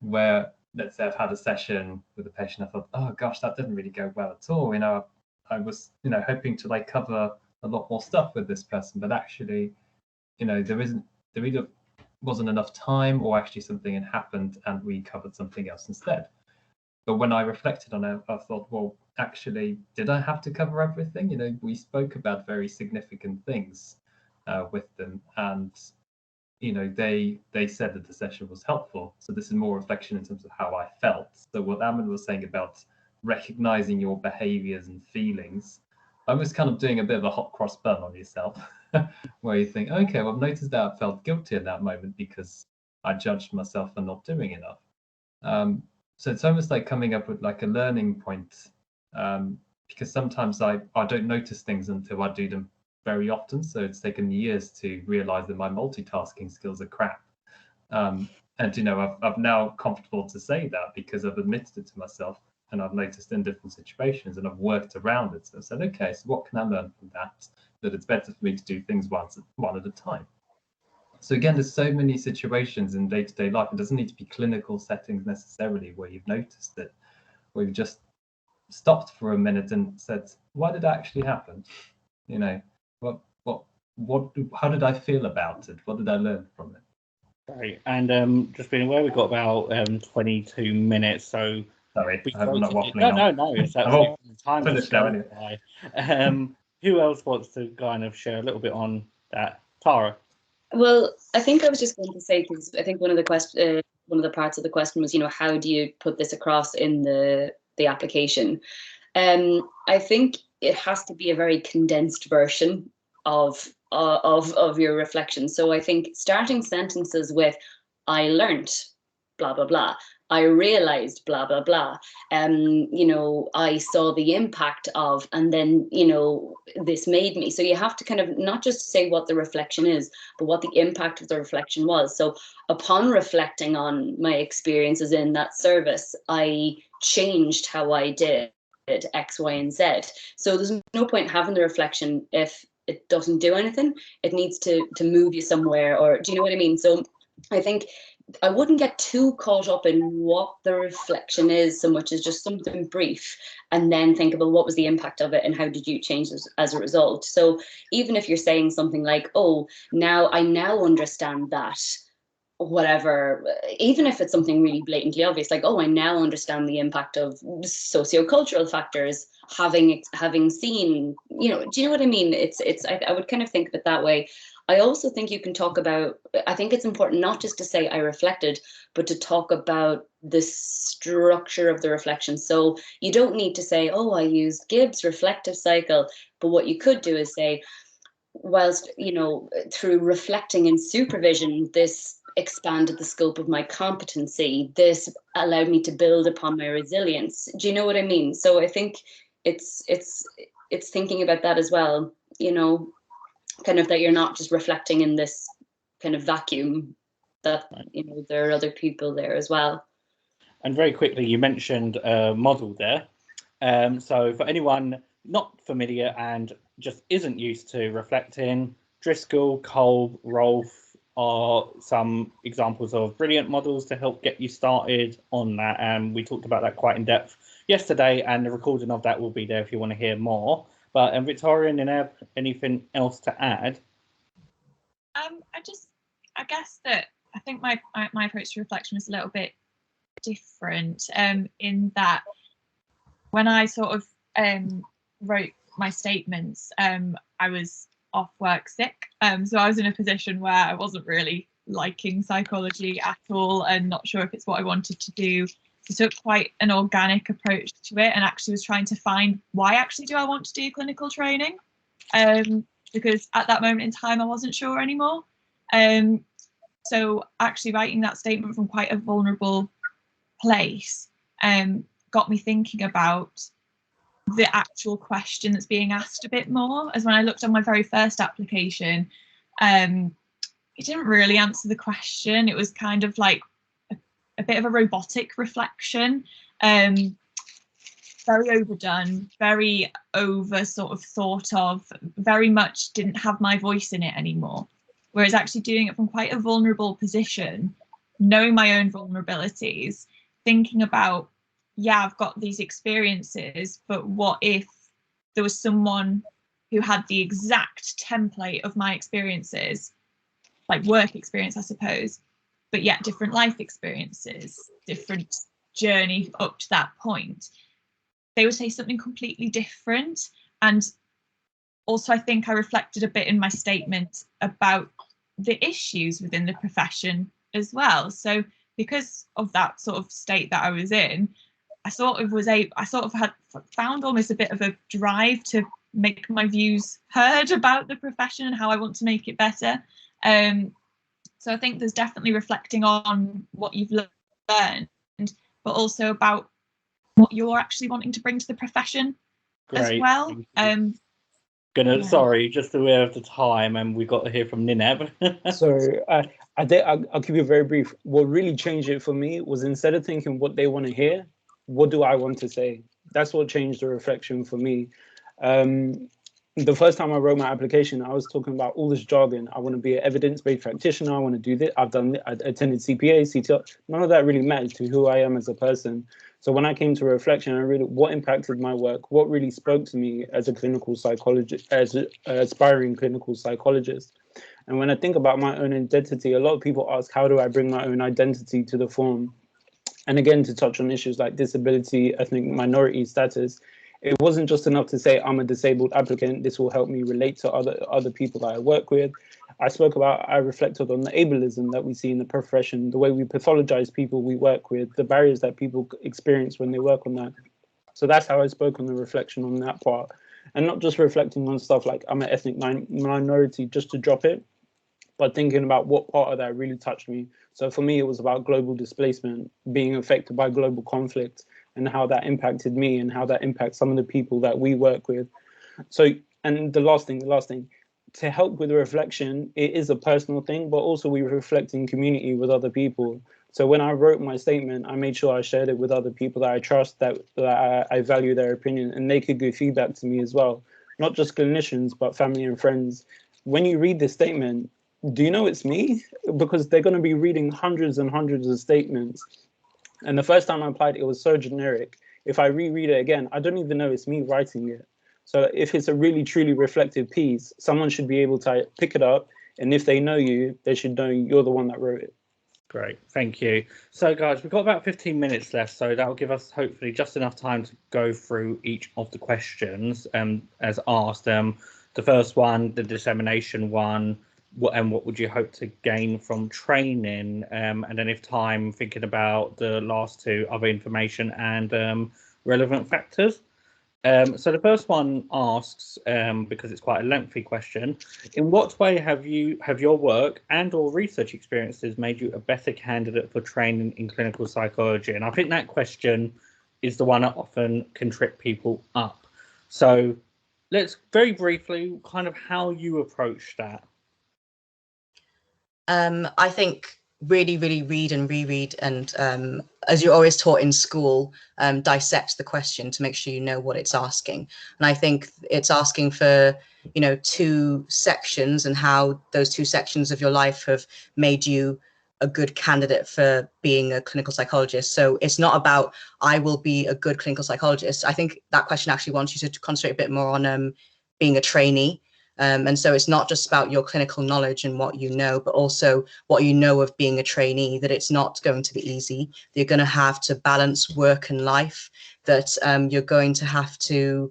where, let's say I've had a session with a patient, I thought, oh gosh, that didn't really go well at all. You know, I was, you know, hoping to like cover a lot more stuff with this person, but actually, you know, there either wasn't enough time, or actually something had happened and we covered something else instead. But when I reflected on it, I thought, well, actually, did I have to cover everything? You know, we spoke about very significant things with them, and, you know, they said that the session was helpful. So this is more reflection in terms of how I felt. So what Ammon was saying about recognizing your behaviors and feelings, I was kind of doing a bit of a hot cross bun on yourself, where you think, okay, well, I've noticed that I felt guilty in that moment because I judged myself for not doing enough. So it's almost like coming up with like a learning point, because sometimes I don't notice things until I do them very often. So it's taken years to realize that my multitasking skills are crap. And I've now comfortable to say that because I've admitted it to myself, and I've noticed in different situations, and I've worked around it. So I said, okay, so what can I learn from that? That it's better for me to do things one at a time. So again, there's so many situations in day-to-day life. It doesn't need to be clinical settings necessarily where you've noticed it, where you've just stopped for a minute and said, why did that actually happen? How did I feel about it? What did I learn from it? Right, and just being aware, we've got about 22 minutes, so sorry, I'm not waffling on. No, it's absolutely time finished now anyway. Who else wants to kind of share a little bit on that? Tara. Well, I think I was just going to say, because I think one of the parts of the question was, how do you put this across in the application? I think it has to be a very condensed version of your reflection. So I think starting sentences with "I learned blah blah blah," "I realized blah blah blah," "I saw the impact of," and then "this made me." So you have to kind of not just say what the reflection is, but what the impact of the reflection was. So upon reflecting on my experiences in that service, I changed how I did X, Y, and Z. So there's no point having the reflection if it doesn't do anything. It needs to move you somewhere, or do you know what I mean? So I think I wouldn't get too caught up in what the reflection is so much as just something brief, and then think about what was the impact of it and how did you change as a result. So even if you're saying something like, oh, I now understand that, whatever, even if it's something really blatantly obvious, like, oh, I now understand the impact of sociocultural factors, having seen, do you know what I mean? I would kind of think of it that way. I also think you can talk about, I think it's important not just to say I reflected, but to talk about the structure of the reflection. So you don't need to say, oh, I used Gibbs' reflective cycle, but what you could do is say, whilst, through reflecting and supervision, this expanded the scope of my competency. This allowed me to build upon my resilience. Do you know what I mean? So I think it's thinking about that as well, kind of that you're not just reflecting in this kind of vacuum, that, there are other people there as well. And very quickly, you mentioned a model there. So for anyone not familiar and just isn't used to reflecting, Driscoll, Kolb, Rolfe are some examples of brilliant models to help get you started on that. And we talked about that quite in depth yesterday, and the recording of that will be there if you want to hear more. But Victoria and Nineb, anything else to add? I guess that I think my approach to reflection was a little bit different, in that when I sort of wrote my statements, I was off work sick, so I was in a position where I wasn't really liking psychology at all and not sure if it's what I wanted to do. So I took quite an organic approach to it, and actually was trying to find why actually do I want to do clinical training, because at that moment in time I wasn't sure anymore. So actually writing that statement from quite a vulnerable place got me thinking about the actual question that's being asked a bit more. As when I looked on my very first application, it didn't really answer the question. It was kind of like a bit of a robotic reflection, very overdone, very over sort of thought of, very much didn't have my voice in it anymore. Whereas actually doing it from quite a vulnerable position, knowing my own vulnerabilities, thinking about, yeah, I've got these experiences, but what if there was someone who had the exact template of my experiences, like work experience, I suppose, but yet different life experiences, different journey up to that point, they would say something completely different. And also, I think I reflected a bit in my statement about the issues within the profession as well. So because of that sort of state that I was in, I had found almost a bit of a drive to make my views heard about the profession and how I want to make it better. So I think there's definitely reflecting on what you've learned, but also about what you're actually wanting to bring to the profession as Great. well. Yeah. Sorry, just aware of the time, and we got to hear from Nineb. So I'll keep it very brief. What really changed it for me was, instead of thinking what they want to hear, what do I want to say? That's what changed the reflection for me. The first time I wrote my application, I was talking about all this jargon. I want to be an evidence-based practitioner. I want to do this. I attended CPA, CTL. None of that really matters to who I am as a person. So when I came to reflection, I really, what impacted my work? What really spoke to me as a clinical psychologist, as an aspiring clinical psychologist? And when I think about my own identity, a lot of people ask, how do I bring my own identity to the form? And again, to touch on issues like disability, ethnic minority status, it wasn't just enough to say I'm a disabled applicant. This will help me relate to other people that I work with. I reflected on the ableism that we see in the profession, the way we pathologize people we work with, the barriers that people experience when they work on that. So that's how I spoke on the reflection on that part. And not just reflecting on stuff like I'm an ethnic minority just to drop it, but thinking about what part of that really touched me. So for me, it was about global displacement, being affected by global conflict, and how that impacted me and how that impacts some of the people that we work with. So, and the last thing, to help with the reflection, it is a personal thing, but also we reflect in community with other people. So when I wrote my statement, I made sure I shared it with other people that I trust, that I value their opinion, and they could give feedback to me as well. Not just clinicians, but family and friends. When you read this statement, do you know it's me? Because they're going to be reading hundreds and hundreds of statements. And the first time I applied, it was so generic. If I reread it again, I don't even know it's me writing it. So if it's a really, truly reflective piece, someone should be able to pick it up. And if they know you, they should know you're the one that wrote it. Great, thank you. So guys, we've got about 15 minutes left, so that will give us hopefully just enough time to go through each of the questions as asked. The first one, the dissemination one, what would you hope to gain from training? And then if time, thinking about the last two, other information and relevant factors. So the first one asks, because it's quite a lengthy question, in what way have your work and or research experiences made you a better candidate for training in clinical psychology? And I think that question is the one that often can trip people up. So let's very briefly kind of how you approach that. I think really read and reread, and as you're always taught in school, dissect the question to make sure you know what it's asking. And I think it's asking for, you know, two sections and how those two sections of your life have made you a good candidate for being a clinical psychologist. So it's not about I will be a good clinical psychologist. I think that question actually wants you to concentrate a bit more on being a trainee. And so it's not just about your clinical knowledge and what you know, but also what you know of being a trainee, that it's not going to be easy. You're going to have to balance work and life, that you're going to have to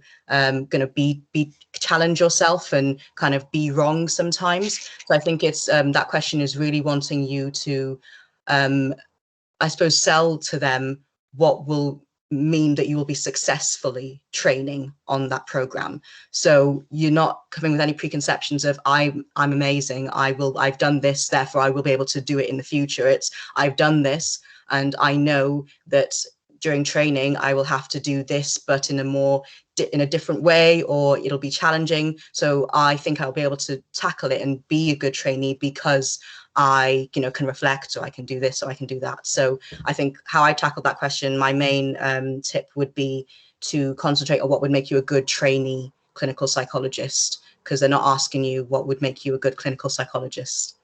challenge yourself and kind of be wrong sometimes. So I think it's that question is really wanting you to, I suppose, sell to them what will mean that you will be successfully training on that program. So you're not coming with any preconceptions of I'm amazing, I've done this, therefore I will be able to do it in the future. It's I've done this and I know that during training I will have to do this, but in a different way, or it'll be challenging. So I think I'll be able to tackle it and be a good trainee because I, you know, can reflect, or I can do this, or I can do that. So I think how I tackled that question, my main tip would be to concentrate on what would make you a good trainee clinical psychologist, because they're not asking you what would make you a good clinical psychologist,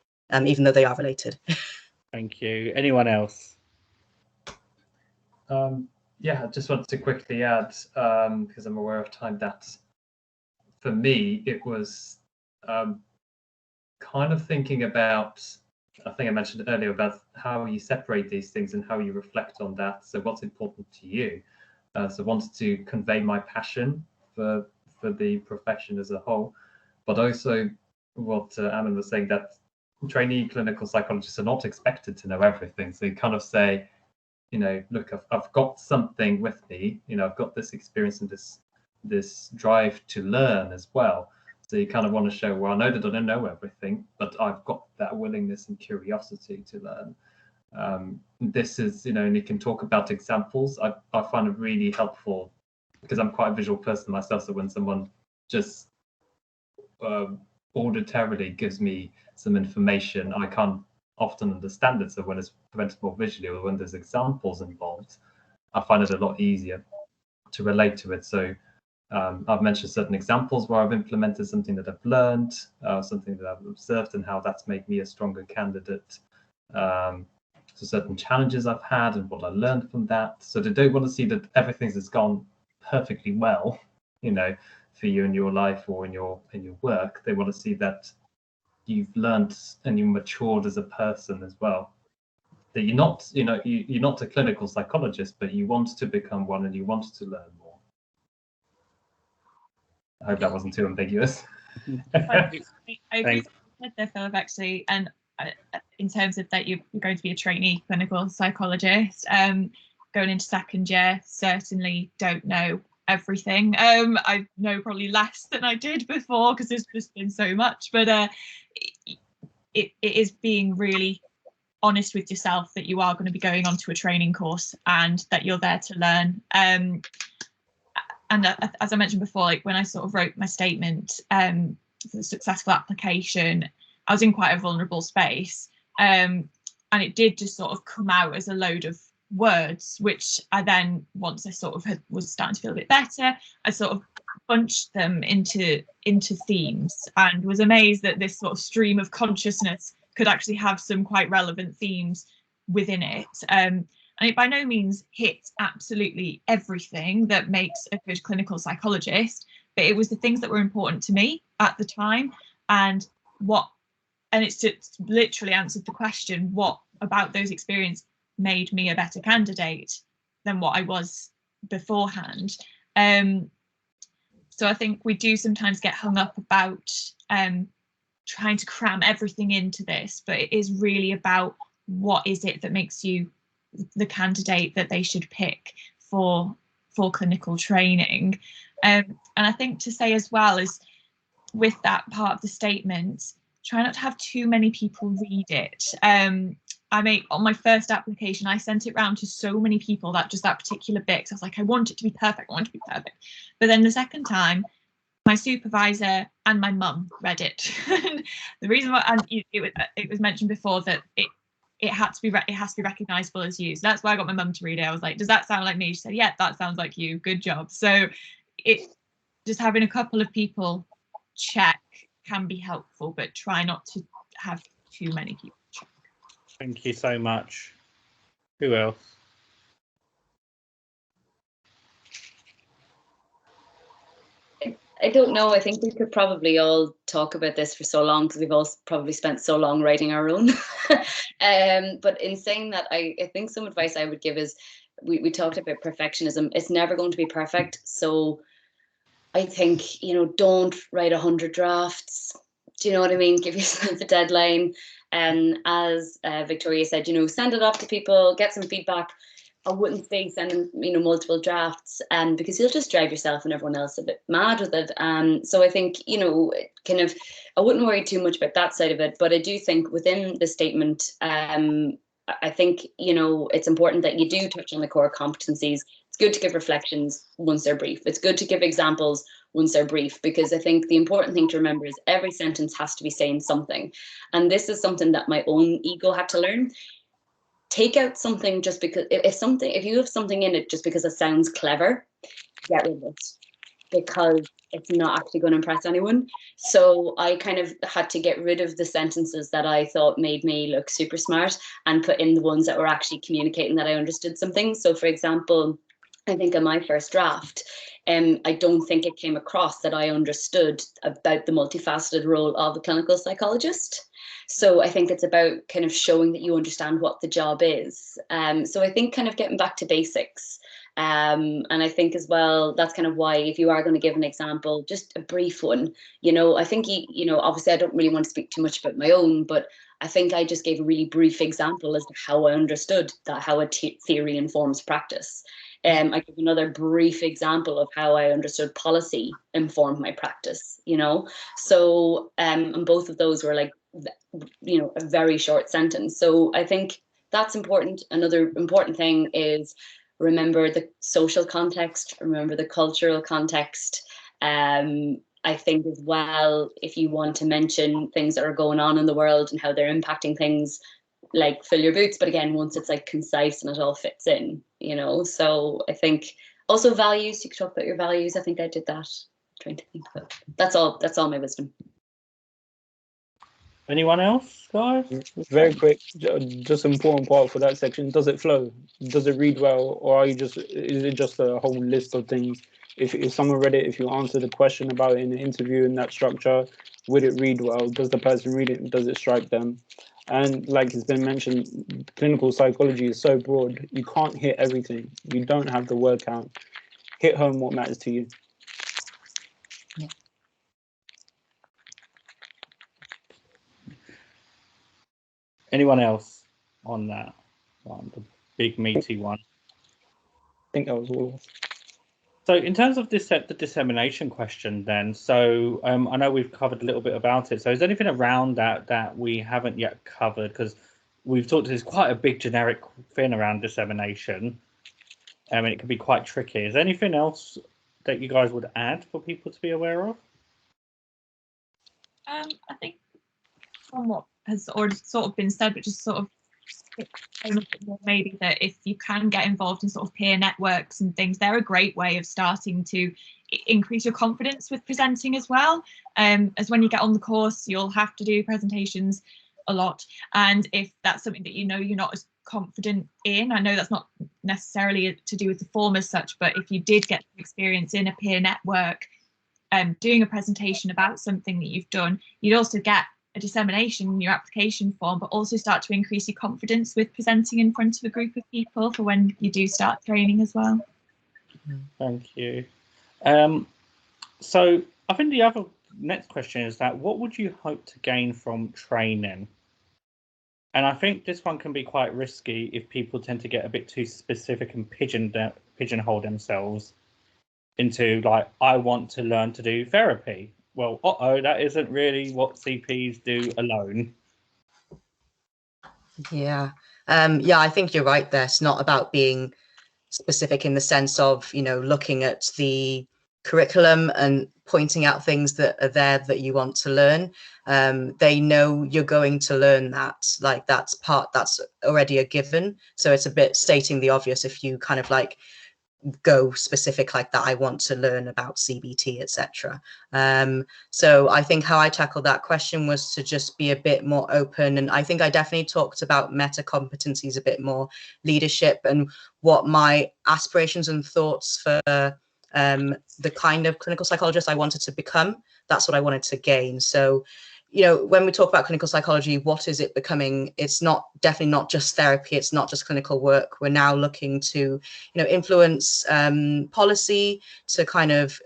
even though they are related. Thank you. Anyone else? Yeah, I just wanted to quickly add, because I'm aware of time, that for me, it was kind of thinking about, I think I mentioned earlier, about how you separate these things and how you reflect on that. So what's important to you? So I wanted to convey my passion for the profession as a whole, but also what Ammon was saying, that trainee clinical psychologists are not expected to know everything. So you kind of say, you know, look, I've got something with me, you know, I've got this experience and this drive to learn as well. So you kind of want to show, well, I know that I don't know everything, but I've got that willingness and curiosity to learn. This is, and you can talk about examples. I find it really helpful because I'm quite a visual person myself. So when someone just auditorily gives me some information, I can't often understand it. So when it's presented more visually or when there's examples involved, I find it a lot easier to relate to it. So I've mentioned certain examples where I've implemented something that I've learned, something that I've observed, and how that's made me a stronger candidate. So certain challenges I've had and what I learned from that. So they don't want to see that everything has gone perfectly well, for you in your life or in your work. They want to see that you've learned and you matured as a person as well. That you're not, you're not a clinical psychologist, but you want to become one and you want to learn more. I hope that wasn't too ambiguous. I agree with what there, Philip, actually, and in terms of that you're going to be a trainee clinical psychologist, going into second year, certainly don't know everything. I know probably less than I did before because there's just been so much, but it is being really honest with yourself that you are going to be going onto a training course and that you're there to learn. And as I mentioned before, like when I sort of wrote my statement for the successful application, I was in quite a vulnerable space, and it did just sort of come out as a load of words, which I then, once I sort of was starting to feel a bit better, I sort of bunched them into themes and was amazed that this sort of stream of consciousness could actually have some quite relevant themes within it. And it by no means hit absolutely everything that makes a good clinical psychologist, but it was the things that were important to me at the time, and it's just literally answered the question, what about those experiences made me a better candidate than what I was beforehand. So I think we do sometimes get hung up about trying to cram everything into this, but it is really about what is it that makes you the candidate that they should pick for clinical training. And I think to say as well is, with that part of the statement, try not to have too many people read it. On my first application, I sent it round to so many people that particular bit, because I was like, I want it to be perfect, But then the second time, my supervisor and my mum read it. The reason why, and it was mentioned before that it has to be recognisable as you. So that's why I got my mum to read it. I was like, does that sound like me? She said, yeah, that sounds like you. Good job. So just having a couple of people check can be helpful, but try not to have too many people check. Thank you so much. Who else? I don't know. I think we could probably all talk about this for so long because we've all probably spent so long writing our own. But in saying that, I think some advice I would give is, we talked about perfectionism. It's never going to be perfect. So I think, don't write 100 drafts. Do you know what I mean? Give yourself a deadline. And as Victoria said, send it off to people, get some feedback. I wouldn't say sending, multiple drafts, because you'll just drive yourself and everyone else a bit mad with it. So I think, I wouldn't worry too much about that side of it. But I do think within the statement, I think, it's important that you do touch on the core competencies. It's good to give reflections once they're brief. It's good to give examples once they're brief, because I think the important thing to remember is every sentence has to be saying something. And this is something that my own ego had to learn. Take out something just because, if you have something in it just because it sounds clever, get rid of it, because it's not actually going to impress anyone. So I kind of had to get rid of the sentences that I thought made me look super smart and put in the ones that were actually communicating that I understood something. So for example, I think in my first draft, I don't think it came across that I understood about the multifaceted role of a clinical psychologist. So I think it's about kind of showing that you understand what the job is. So I think kind of getting back to basics. And I think as well, that's kind of why, if you are going to give an example, just a brief one, I think, obviously I don't really want to speak too much about my own, but I think I just gave a really brief example as to how I understood that, how a theory informs practice. I give another brief example of how I understood policy informed my practice, So, and both of those were like, a very short sentence. So I think that's important. Another important thing is remember the social context, remember the cultural context. I think as well, if you want to mention things that are going on in the world and how they're impacting things, like fill your boots. But again, once it's like concise and it all fits in, you know. So I think also values, you could talk about your values. I think I did that. I'm trying to think of it. That's all my wisdom. Anyone else, guys? Very quick, just important part for that section. Does it flow? Does it read well, or is it just a whole list of things? If someone read it, if you answer the question about it in the interview in that structure, would it read well? Does the person read it? Does it strike them? And like it's been mentioned, clinical psychology is so broad. You can't hit everything. You don't have the word count. Hit home what matters to you. Yeah. Anyone else on that one, the big meaty one? I think that was all. So in terms of this, the dissemination question then, so I know we've covered a little bit about it. So is there anything around that we haven't yet covered? Because we've talked, there's quite a big generic thing around dissemination. I mean, it can be quite tricky. Is there anything else that you guys would add for people to be aware of? I think from what has already sort of been said, but just sort of maybe that if you can get involved in sort of peer networks and things, they're a great way of starting to increase your confidence with presenting as well. As when you get on the course, you'll have to do presentations a lot, and if that's something that you know you're not as confident in, I know that's not necessarily to do with the form as such, but if you did get experience in a peer network doing a presentation about something that you've done, you'd also get a dissemination in your application form, but also start to increase your confidence with presenting in front of a group of people for when you do start training as well. Thank you. So I think the other next question is that what would you hope to gain from training? And I think this one can be quite risky if people tend to get a bit too specific and pigeonhole themselves into like, I want to learn to do therapy. Well, that isn't really what CPs do alone. Yeah. I think you're right there. It's not about being specific in the sense of, looking at the curriculum and pointing out things that are there that you want to learn. They know you're going to learn that, like that's already a given. So it's a bit stating the obvious if you kind of like go specific like that. I want to learn about CBT, etc. So I think how I tackled that question was to just be a bit more open, and I think I definitely talked about meta competencies a bit more, leadership, and what my aspirations and thoughts for the kind of clinical psychologist I wanted to become. That's what I wanted to gain. So when we talk about clinical psychology, what is it becoming? It's definitely not just therapy. It's not just clinical work. We're now looking to, influence policy, to kind of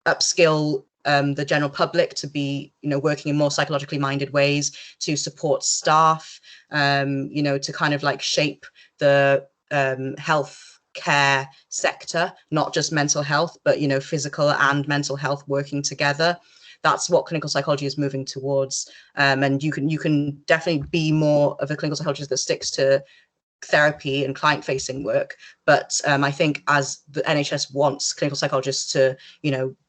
upskill the general public to be, working in more psychologically minded ways, to support staff, to kind of like shape the health care sector, not just mental health, but, physical and mental health working together. That's what clinical psychology is moving towards. And you can definitely be more of a clinical psychologist that sticks to therapy and client-facing work. But I think as the NHS wants clinical psychologists to,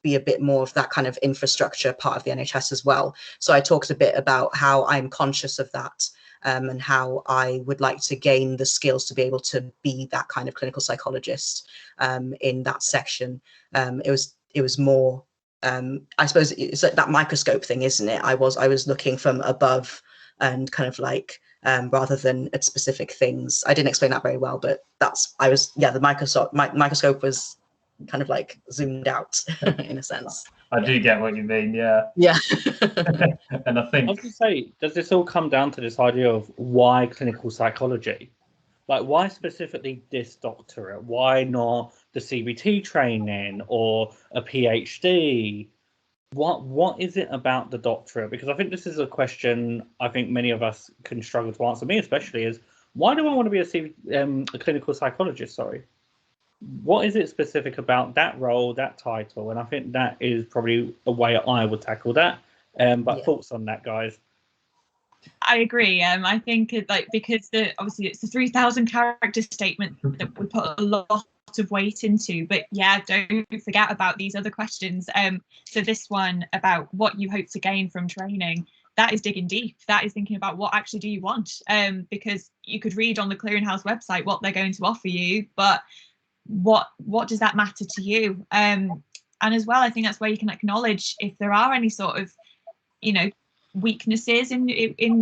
be a bit more of that kind of infrastructure part of the NHS as well. So I talked a bit about how I'm conscious of that. And how I would like to gain the skills to be able to be that kind of clinical psychologist in that section. It was more, I suppose it's like that microscope thing, isn't it? I was looking from above and kind of like rather than at specific things. I didn't explain that very well, but the microscope was kind of like zoomed out in a sense. I do get what you mean, yeah. Yeah. And I think, I was going to say, does this all come down to this idea of why clinical psychology? Like, why specifically this doctorate? Why not the CBT training or a PhD? What is it about the doctorate? Because I think this is a question I think many of us can struggle to answer, me especially, is why do I want to be a clinical psychologist? Sorry. What is it specific about that role, that title? And I think that is probably a way I would tackle that. But thoughts on that, guys? I agree. I think because obviously it's the 3,000 character statement that we put a lot of weight into, but yeah, don't forget about these other questions. So this one about what you hope to gain from training, that is digging deep. That is thinking about what actually do you want, because you could read on the Clearinghouse website what they're going to offer you, but what does that matter to you? And as well, I think that's where you can acknowledge if there are any sort of, weaknesses in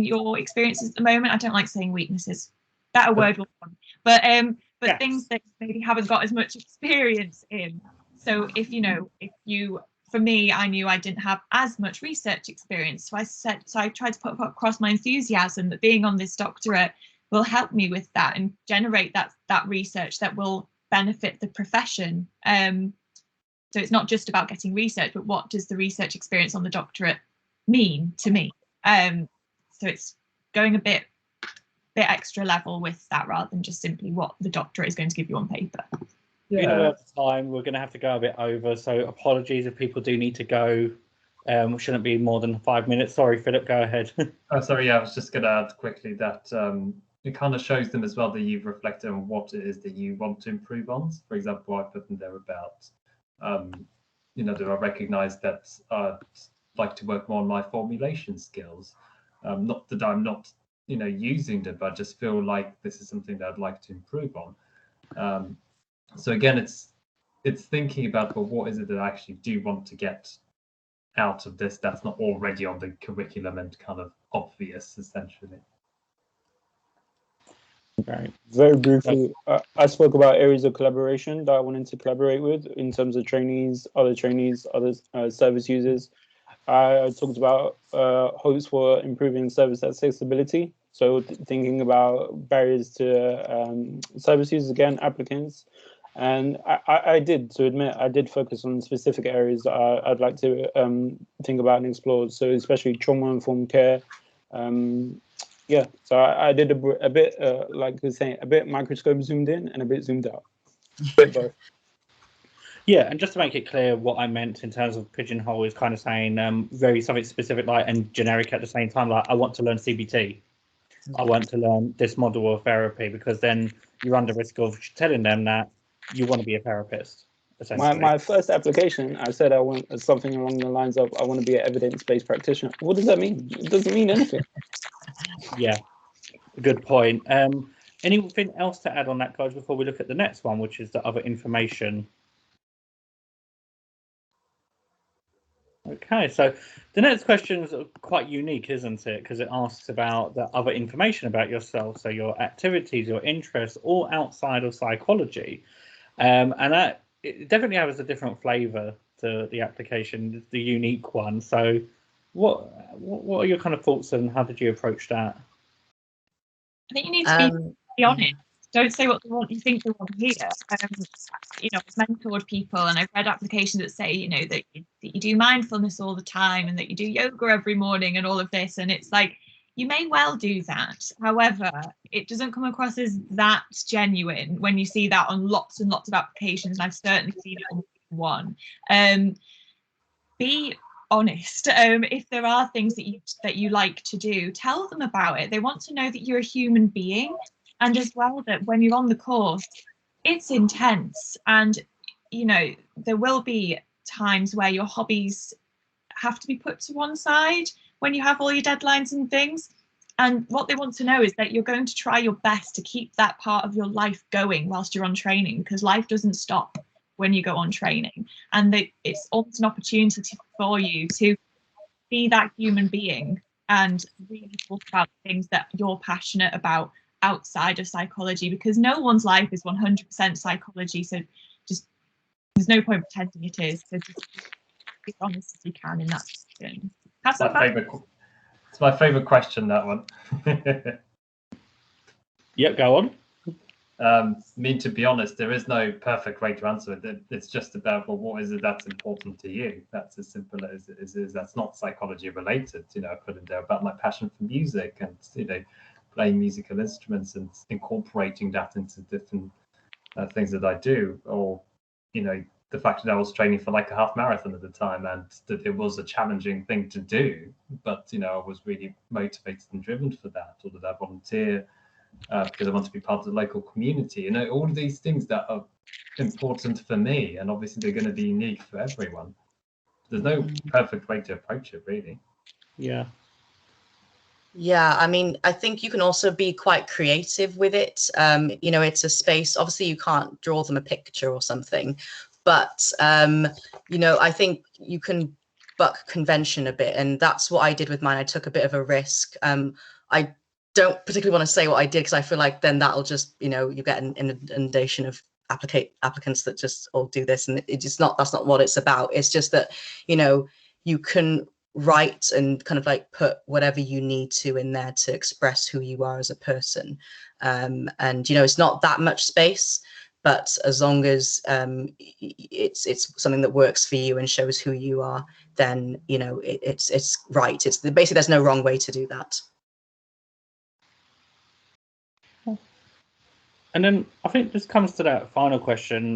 your experiences at the moment. I don't like saying weaknesses, better word, but yeah. Things that maybe haven't got as much experience in. So if for me, I knew I didn't have as much research experience, so I tried to put across my enthusiasm that being on this doctorate will help me with that and generate that research that will benefit the profession. So it's not just about getting research, but what does the research experience on the doctorate mean to me? So it's going a bit extra level with that rather than just simply what the doctorate is going to give you on paper. Yeah. Time we're going to have to go a bit over, so apologies if people do need to go. Shouldn't be more than 5 minutes. Sorry, Philip, go ahead. Oh, sorry. Yeah, I was just going to add quickly that it kind of shows them as well that you've reflected on what it is that you want to improve on. For example, I put in there about, do I recognise that I'd like to work more on my formulation skills? Not that I'm not, using them, but I just feel like this is something that I'd like to improve on. So again, it's thinking about, well, what is it that I actually do want to get out of this that's not already on the curriculum and kind of obvious, essentially. Right. Very briefly, I spoke about areas of collaboration that I wanted to collaborate with in terms of trainees, other service users. I talked about hopes for improving service accessibility. So thinking about barriers to service users, again, applicants. And I did focus on specific areas that I'd like to think about and explore. So especially trauma-informed care. So I did a bit, like you're saying, a bit microscope zoomed in and a bit zoomed out. Both. Yeah, and just to make it clear, what I meant in terms of pigeonhole is kind of saying very something specific, like, and generic at the same time. Like, I want to learn CBT. I want to learn this model of therapy, because then you're under risk of telling them that you want to be a therapist. My first application, I said I want something along the lines of I want to be an evidence-based practitioner. What does that mean? It doesn't mean anything. Yeah, good point. Anything else to add on that, guys, before we look at the next one, which is the other information? Okay, so the next question is quite unique, isn't it? Because it asks about the other information about yourself, so your activities, your interests, all outside of psychology. And that it definitely has a different flavour to the application, the unique one. So what are your kind of thoughts and how did you approach that? I think you need to be honest. Don't say what you think they want to hear. I've mentored people and I've read applications that say, that you do mindfulness all the time and that you do yoga every morning and all of this. And it's like, you may well do that. However, it doesn't come across as that genuine when you see that on lots and lots of applications. And I've certainly seen it on one. Be honest. If there are things that you like to do, tell them about it. They want to know that you're a human being, and as well that when you're on the course, it's intense, and there will be times where your hobbies have to be put to one side when you have all your deadlines and things. And what they want to know is that you're going to try your best to keep that part of your life going whilst you're on training, because life doesn't stop when you go on training, and it's almost an opportunity for you to be that human being and really talk about things that you're passionate about outside of psychology, because no one's life is 100% psychology, so just there's no point pretending it is. So just be honest as you can in that question. It's my favorite question, that one. Yep, go on. To be honest, there is no perfect way to answer it. It's just about, well, what is it that's important to you? That's as simple as it is. That's not psychology related. I put in there about my passion for music and playing musical instruments and incorporating that into different things that I do, or the fact that I was training for like a half marathon at the time, and that it was a challenging thing to do, but I was really motivated and driven for that, or that I volunteer because I want to be part of the local community, and all of these things that are important for me, and obviously they're going to be unique for everyone. There's no perfect way to approach it, really. Yeah. Yeah, I mean, I think you can also be quite creative with it. It's a space, obviously you can't draw them a picture or something, but, I think you can buck convention a bit. And that's what I did with mine. I took a bit of a risk. I don't particularly want to say what I did because I feel like then that'll just, you get an inundation of applicants that just all do this. And that's not what it's about. It's just that, you can write and kind of like put whatever you need to in there to express who you are as a person. And it's not that much space, but as long as it's something that works for you and shows who you are, then it's right. It's basically there's no wrong way to do that. And then I think this comes to that final question,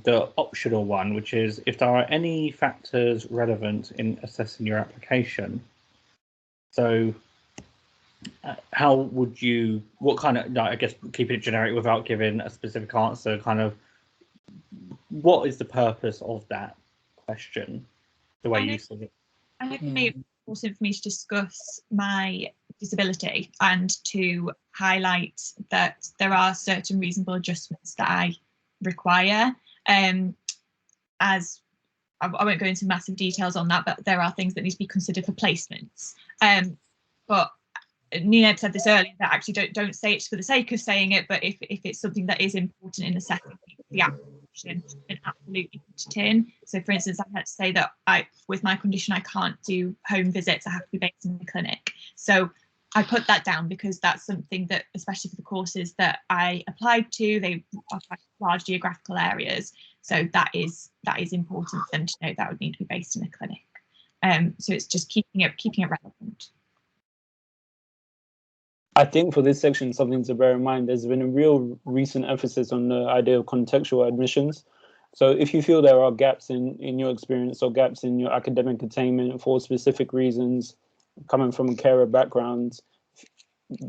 the optional one, which is if there are any factors relevant in assessing your application. So how would you, what kind of, I guess keeping it generic without giving a specific answer, kind of what is the purpose of that question, the way you see it? I hope it made it important for me to discuss my disability and to highlight that there are certain reasonable adjustments that I require. As I won't go into massive details on that, but there are things that need to be considered for placements. But Nina said this earlier, that actually don't say it for the sake of saying it, but if it's something that is important in the setting, the application, then absolutely put it in. So for instance, I had to say that with my condition, I can't do home visits, I have to be based in the clinic. So I put that down because that's something that, especially for the courses that I applied to, they are quite large geographical areas. So that is important for them to know that I would need to be based in a clinic. So it's just keeping it relevant. I think for this section, something to bear in mind, there's been a real recent emphasis on the idea of contextual admissions. So if you feel there are gaps in your experience or gaps in your academic attainment for specific reasons, coming from a carer background,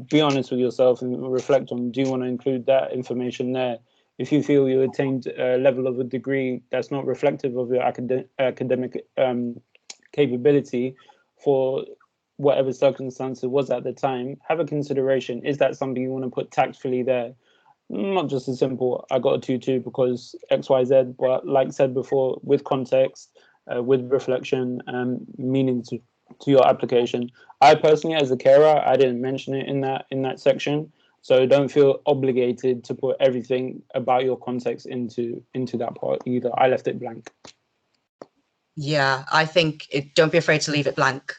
be honest with yourself and reflect on, do you want to include that information there? If you feel you attained a level of a degree that's not reflective of your academic capability for whatever circumstance it was at the time, have a consideration. Is that something you want to put tactfully there? Not just as simple, I got a 2-2 because XYZ, but like said before, with context, with reflection and meaning to your application. I personally, as a carer, I didn't mention it in that section, so don't feel obligated to put everything about your context into that part either. I left it blank. Yeah, I think don't be afraid to leave it blank.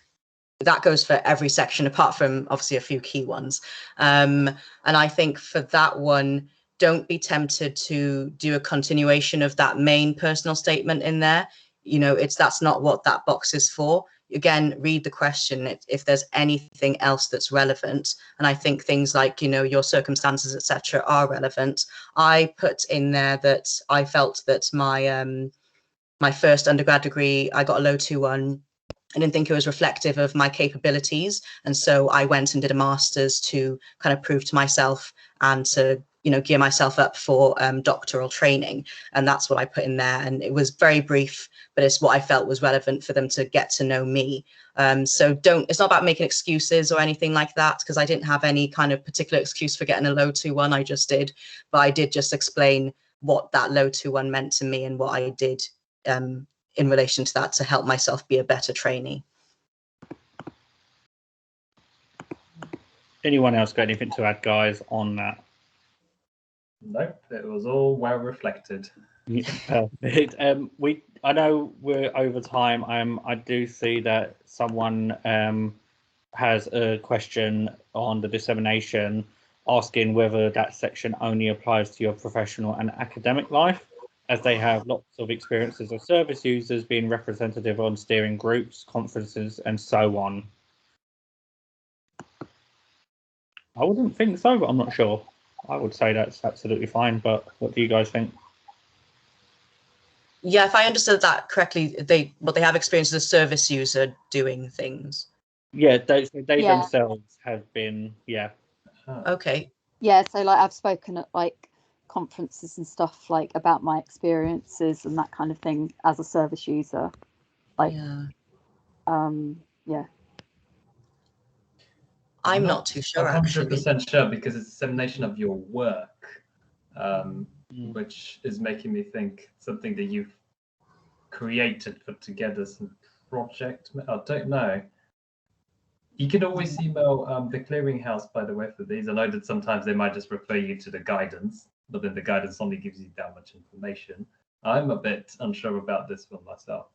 That goes for every section, apart from obviously a few key ones. And I think for that one, don't be tempted to do a continuation of that main personal statement in there. That's not what that box is for. Again, read the question if there's anything else that's relevant. And I think things like, your circumstances, etc., are relevant. I put in there that I felt that my first undergrad degree, I got a low 2-1. I didn't think it was reflective of my capabilities. And so I went and did a master's to kind of prove to myself and to, gear myself up for doctoral training. And that's what I put in there. And it was very brief, but it's what I felt was relevant for them to get to know me. So it's not about making excuses or anything like that, because I didn't have any kind of particular excuse for getting a low 2-1. I just did. But I did just explain what that low 2-1 meant to me and what I did in relation to that to help myself be a better trainee. Anyone else got anything to add, guys, on that? Nope, it was all well reflected. Yeah, perfect. I know we're over time. I do see that someone has a question on the dissemination, asking whether that section only applies to your professional and academic life, as they have lots of experiences of service users being representative on steering groups, conferences, and so on. I wouldn't think so, but I'm not sure. I would say that's absolutely fine, but what do you guys think? Yeah, if I understood that correctly, they have experience as a service user doing things. Yeah, they Yeah. themselves have been, yeah. Okay. Yeah, so like I've spoken at like conferences and stuff like about my experiences and that kind of thing as a service user. Like, yeah. Yeah. I'm not too sure, 100% sure, because it's a dissemination of your work, which is making me think something that you've created, put together, some project. I don't know. You can always email the clearinghouse, by the way, for these. I know that sometimes they might just refer you to the guidance, but then the guidance only gives you that much information. I'm a bit unsure about this one myself.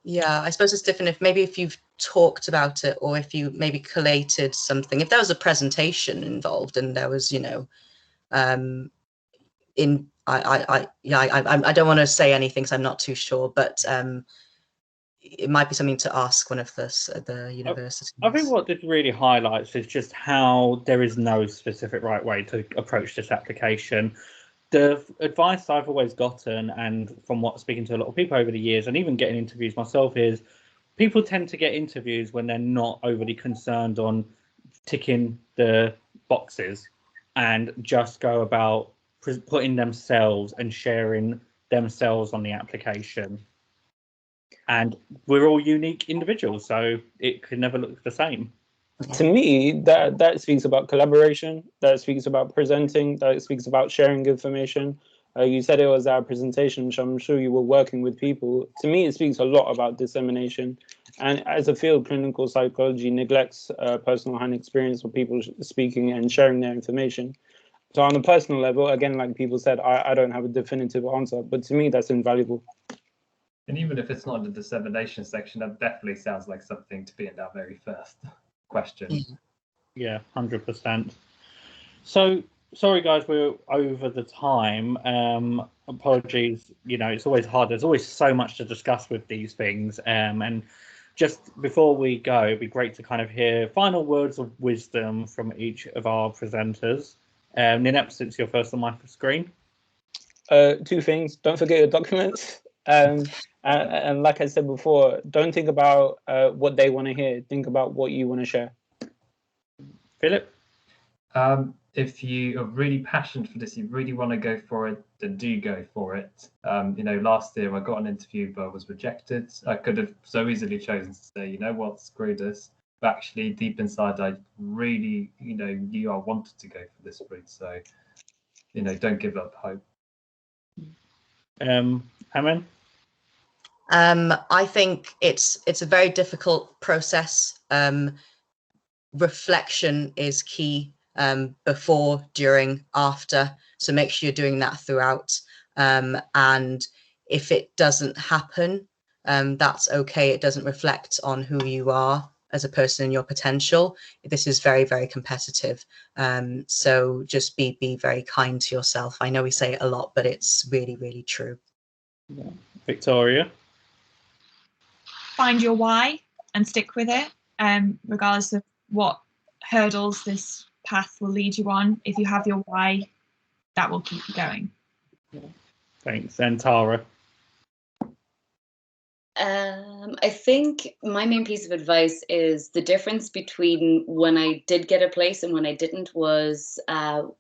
Yeah, I suppose it's different if you've talked about it, or if you maybe collated something. If there was a presentation involved and there was, I don't want to say anything because I'm not too sure, but it might be something to ask one of the universities. I think what this really highlights is just how there is no specific right way to approach this application. The advice I've always gotten, and from speaking to a lot of people over the years, and even getting interviews myself, is people tend to get interviews when they're not overly concerned on ticking the boxes and just go about putting themselves and sharing themselves on the application. And we're all unique individuals, so it could never look the same. To me, that speaks about collaboration, that speaks about presenting, that speaks about sharing information. You said it was our presentation, which I'm sure you were working with people. To me, it speaks a lot about dissemination. And as a field, clinical psychology neglects personal hand experience of people speaking and sharing their information. So on a personal level, again, like people said, I don't have a definitive answer, but to me, that's invaluable. And even if it's not in the dissemination section, that definitely sounds like something to be in that very first question. Yeah, 100%. So sorry guys, we're over the time. Apologies, it's always hard. There's always so much to discuss with these things. And just before we go, it'd be great to kind of hear final words of wisdom from each of our presenters. Ninep, since you're first on my screen. 2 things. Don't forget your documents. And like I said before, don't think about what they want to hear. Think about what you want to share. Philip? If you are really passionate for this, you really want to go for it, then do go for it. Last year I got an interview, but I was rejected. I could have so easily chosen to say, you know what, screw this. But actually, deep inside, I really, knew I wanted to go for this route. So, don't give up hope. Haman? I think it's a very difficult process. Reflection is key, before, during, after. So make sure you're doing that throughout. And if it doesn't happen, that's okay. It doesn't reflect on who you are as a person and your potential. This is very, very competitive. So just be very kind to yourself. I know we say it a lot, but it's really, really true. Yeah. Victoria? Find your why and stick with it, regardless of what hurdles this path will lead you on. If you have your why, that will keep you going. Thanks. And Tara? I think my main piece of advice is the difference between when I did get a place and when I didn't was how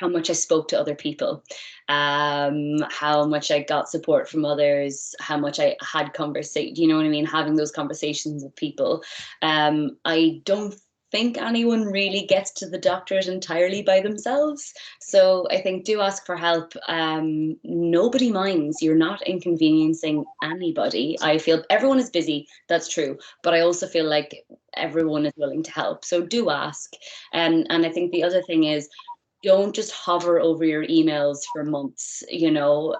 much I spoke to other people, how much I got support from others, how much I had conversation, you know what I mean? Having those conversations with people. I don't think anyone really gets to the doctorate entirely by themselves. So I think do ask for help. Nobody minds. You're not inconveniencing anybody. I feel everyone is busy. That's true. But I also feel like everyone is willing to help. So do ask. And I think the other thing is, don't just hover over your emails for months. You'll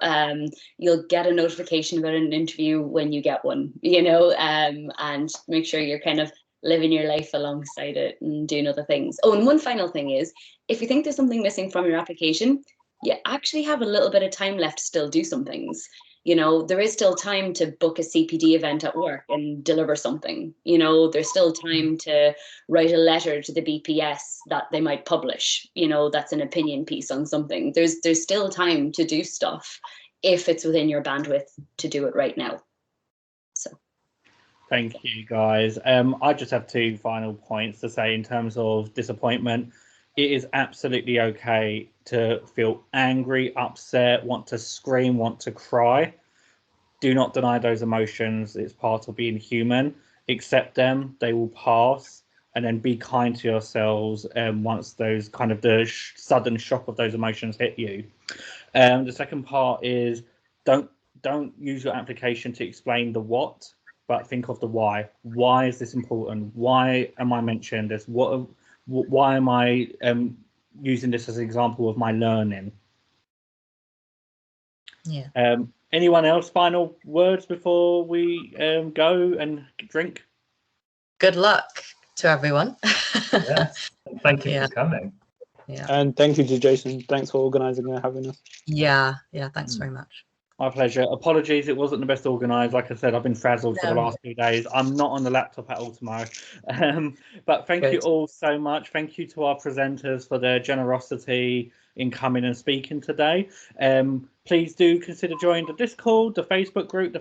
get a notification about an interview when you get one, and make sure you're kind of living your life alongside it and doing other things. Oh, and one final thing is, if you think there's something missing from your application, you actually have a little bit of time left to still do some things. There is still time to book a CPD event at work and deliver something. There's still time to write a letter to the BPS that they might publish. That's an opinion piece on something. There's still time to do stuff. if it's within your bandwidth to do it right now. So. Thank you, guys. I just have 2 final points to say in terms of disappointment. It is absolutely okay to feel angry, upset, want to scream, want to cry. Do not deny those emotions. It's part of being human. Accept them. They will pass. And then be kind to yourselves once those kind of the sudden shock of those emotions hit you. The second part is don't use your application to explain the what, but think of the why. Why is this important? Why am I mentioning this? Why am I using this as an example of my learning? Yeah. Anyone else? Final words before we go and drink? Good luck to everyone. Yes. Thank you for coming. Yeah. And thank you to Jason. Thanks for organising and having us. Yeah. Thanks very much. My pleasure. Apologies, it wasn't the best organised. Like I said, I've been frazzled for the last 2 days. I'm not on the laptop at all tomorrow. But thank you all so much. Thank you to our presenters for their generosity in coming and speaking today. Please do consider joining the Discord, the Facebook group.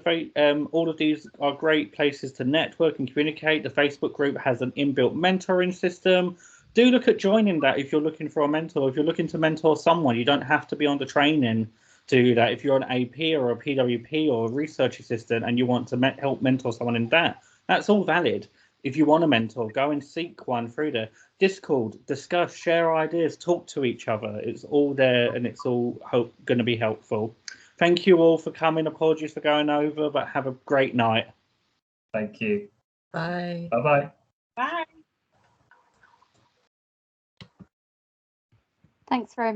All of these are great places to network and communicate. The Facebook group has an inbuilt mentoring system. Do look at joining that if you're looking for a mentor. If you're looking to mentor someone, you don't have to be on the training to do that. If you're an AP or a PWP or a research assistant and you want to help mentor someone in that, that's all valid. If you want a mentor, go and seek one through the Discord, discuss, share ideas, talk to each other. It's all there and it's all going to be helpful. Thank you all for coming. Apologies for going over, but have a great night. Thank you. Bye. Bye-bye. Bye. Thanks very much.